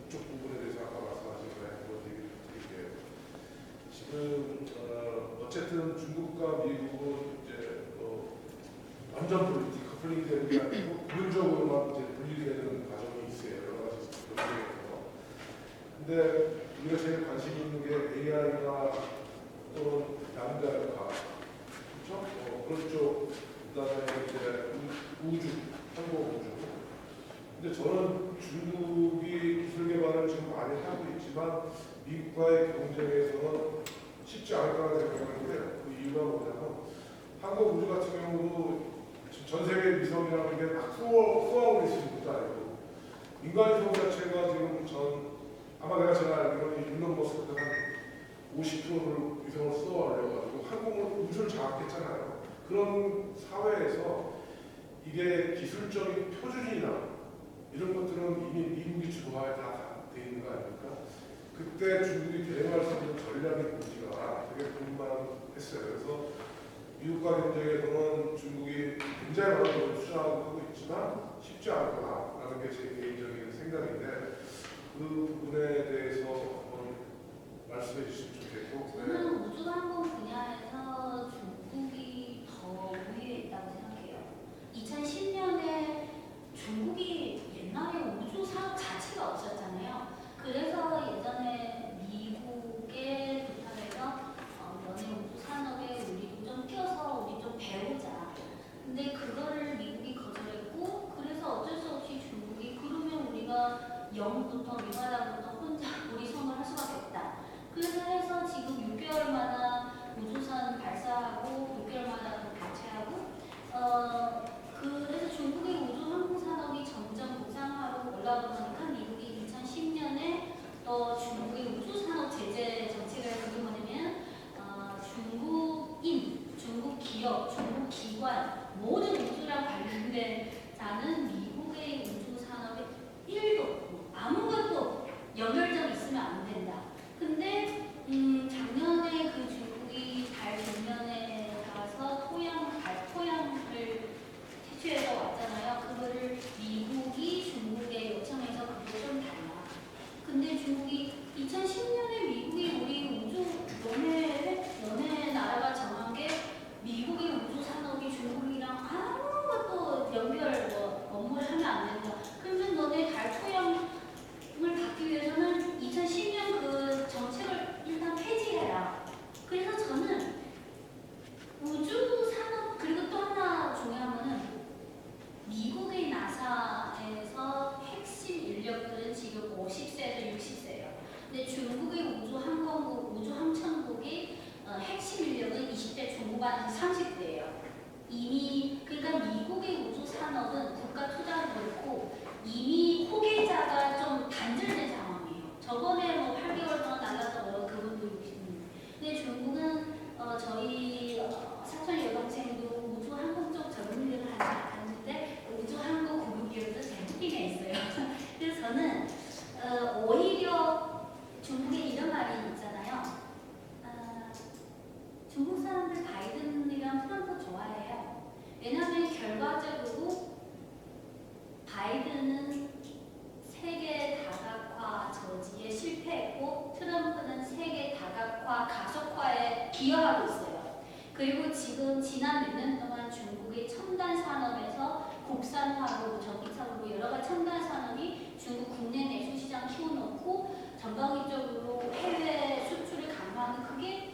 쪽 부분에 대해서 아까 말씀하신 거에 한번 얘기를 드릴게요. 지금 어쨌든 중국과 미국은 이제 완전 커플링 되는 게 아니고 부분적으로만 이제 분리되는 과정이 있어요. 여러 가지 경쟁에서. 근데 우리가 제일 관심 있는 게 AI나 또는 양자역학, 그렇죠? 그런 쪽, 그다음에 이제 우주, 항공 우주. 근데 저는 중국이 기술 개발을 지금 많이 하고 있지만 있지만 미국과의 경쟁에서는 쉽지 않을 거라는 생각하는데 그 이유가 뭐냐면 한국 우주 같은 경우도 지금 전 세계 위성이라는 게 막 쏘아올릴 수 있는 것도 아니고 인간 위성 자체가 지금 아마 제가 알기로는 일론 머스크가 한 50%를 위성을 쏘아올려가지고 한국은 우주를 장악했잖아요. 그런 사회에서 이게 기술적인 표준이나 이런 것들은 이미 미국이 주도하에 다 돼 있는 거 아닙니까? 그때 중국이 대응할 수 있는 전략이 뭔지가 되게 궁금했어요. 그래서 미국과 경쟁에서는 중국이 굉장히 많은 것을 투자하고 있지만 쉽지 않구나라는 게 제 개인적인 생각인데 그 부분에 대해서 한번 말씀해 주시면 좋겠고. 저는 우주항공 분야에서 중국이 더 우위에 있다고 생각해요. 2010년에 중국이 옛날에 우주 사업 자체가 없었잖아요. 그래서 예전에 미국에 부탁해서 너네 우주 산업에 우리도 좀 껴서 우리 좀 배우자. 근데 그거를 미국이 거절했고 그래서 어쩔 수 없이 중국이 그러면 우리가 0부터 미마다부터 혼자 우리 성을 할 수밖에 없다. 그래서 해서 지금 6개월마다 우주선 발사하고 6개월마다 또 교체하고 그래서 중국의 우주 항공 산업이 점점 무상화로 올라오니까 미국이 2010년에 또 중국의 우주 산업 제재 정책을 그게 뭐냐면 중국인, 중국 기업, 중국 기관 모든 우주랑 관련된 자는 미국의 우주 산업에 1도 아무것도 연결점이 있으면 안 된다. 근데 작년에 그 중국이 달 뒷면에 가서 달 토양을 채취해서 왔잖아요. 그거를 미국이 중국에 요청해서 그거 좀 달라. 근데 중국이 2010년에 미국이 우리 우주 너네 나라가 정한 게 미국의 우주 산업이 중국이랑 아무것도 연결 업무를 하면 안 된다. 그러면 너네 달 토양을 받기 위해서는 2010년 그 정책을 일단 폐지해라. 그래서 저는 우주 산업 그리고 또 하나 중요한 거는 미국의 나사에서 핵심 인력들은 지금 50세에서 60세예요. 근데 중국의 우주 항공국, 우주 함천국이 핵심 인력은 20대 중후반에서 30대예요. 이미 그러니까 미국의 우주 산업은 국가 투자도 그렇고 이미 호계자가 좀 단절된 상황이에요. 저번에 뭐 8개월 동안 날랐던 그분도 있는데, 근데 중국은 저희 사촌 여동생도 우주 항공 쪽 전문직을 하는데 우주 항공 고급기업도 대부분에 있어요. 그래서 저는 오히려 중국에 이런 말이 있잖아요. 중국 사람들 바이든이랑 트럼프 좋아해요. 왜냐하면 결과적으로 바이든은 세계 다각화 저지에 실패했고 트럼프는 세계 다각화 가속화에 기여하고 있어요. 그리고 지금 지난 몇 년 동안 중국의 첨단 산업에서 국산화로 전기차로 여러 가지 첨단 산업이 중국 국내 내수 시장 키워놓고 전방위적으로 해외 수출을 강화하는 그게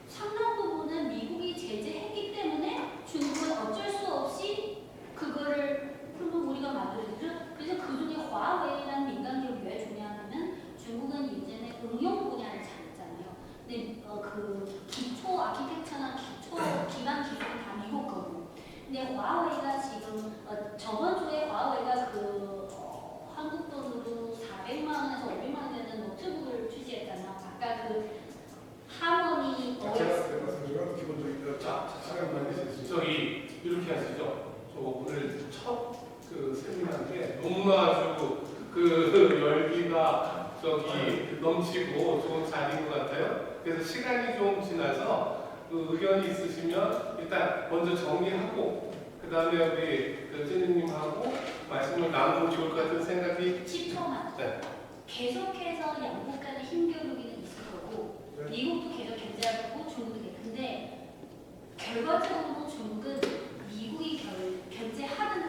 상당 부분은 미국이 제재했기 때문에 중국은 어쩔 수 없이 그거를 그러면 우리가 만들어주죠. 그래서 그중에 화웨이라는 민간 기업이 왜 중요하냐면 중국은 이제는 응용 분야를 잘했잖아요. 근데 그 기초 아키텍처나 기초 기반 기술은 다 미국 거고. 근데 화웨이가 지금 저번 주에 화웨이가 그 한국 돈으로 400만 원에서 500만 원 되는 노트북을 출시했잖아요. 아까 그 하모니 제가 말씀드린 기본적인 시간 많이 쓰시죠. 저기 이렇게 하시죠. 저 오늘 첫 그 세미나인데 너무나 아주 그 열기가 저기 넘치고 좋은 자리인 것 같아요. 그래서 시간이 좀 지나서 그 의견이 있으시면 일단 먼저 정리하고 그 다음에 우리 그 찐님하고 말씀을 나누면 좋을 것 같은 생각이 10초만. 네. 계속해서 양국 간의 힘겨루기는 있을 거고 네. 미국도 계속 견제할 거고 중국도 계속. 근데 결과적으로 중국은 미국이 견제하든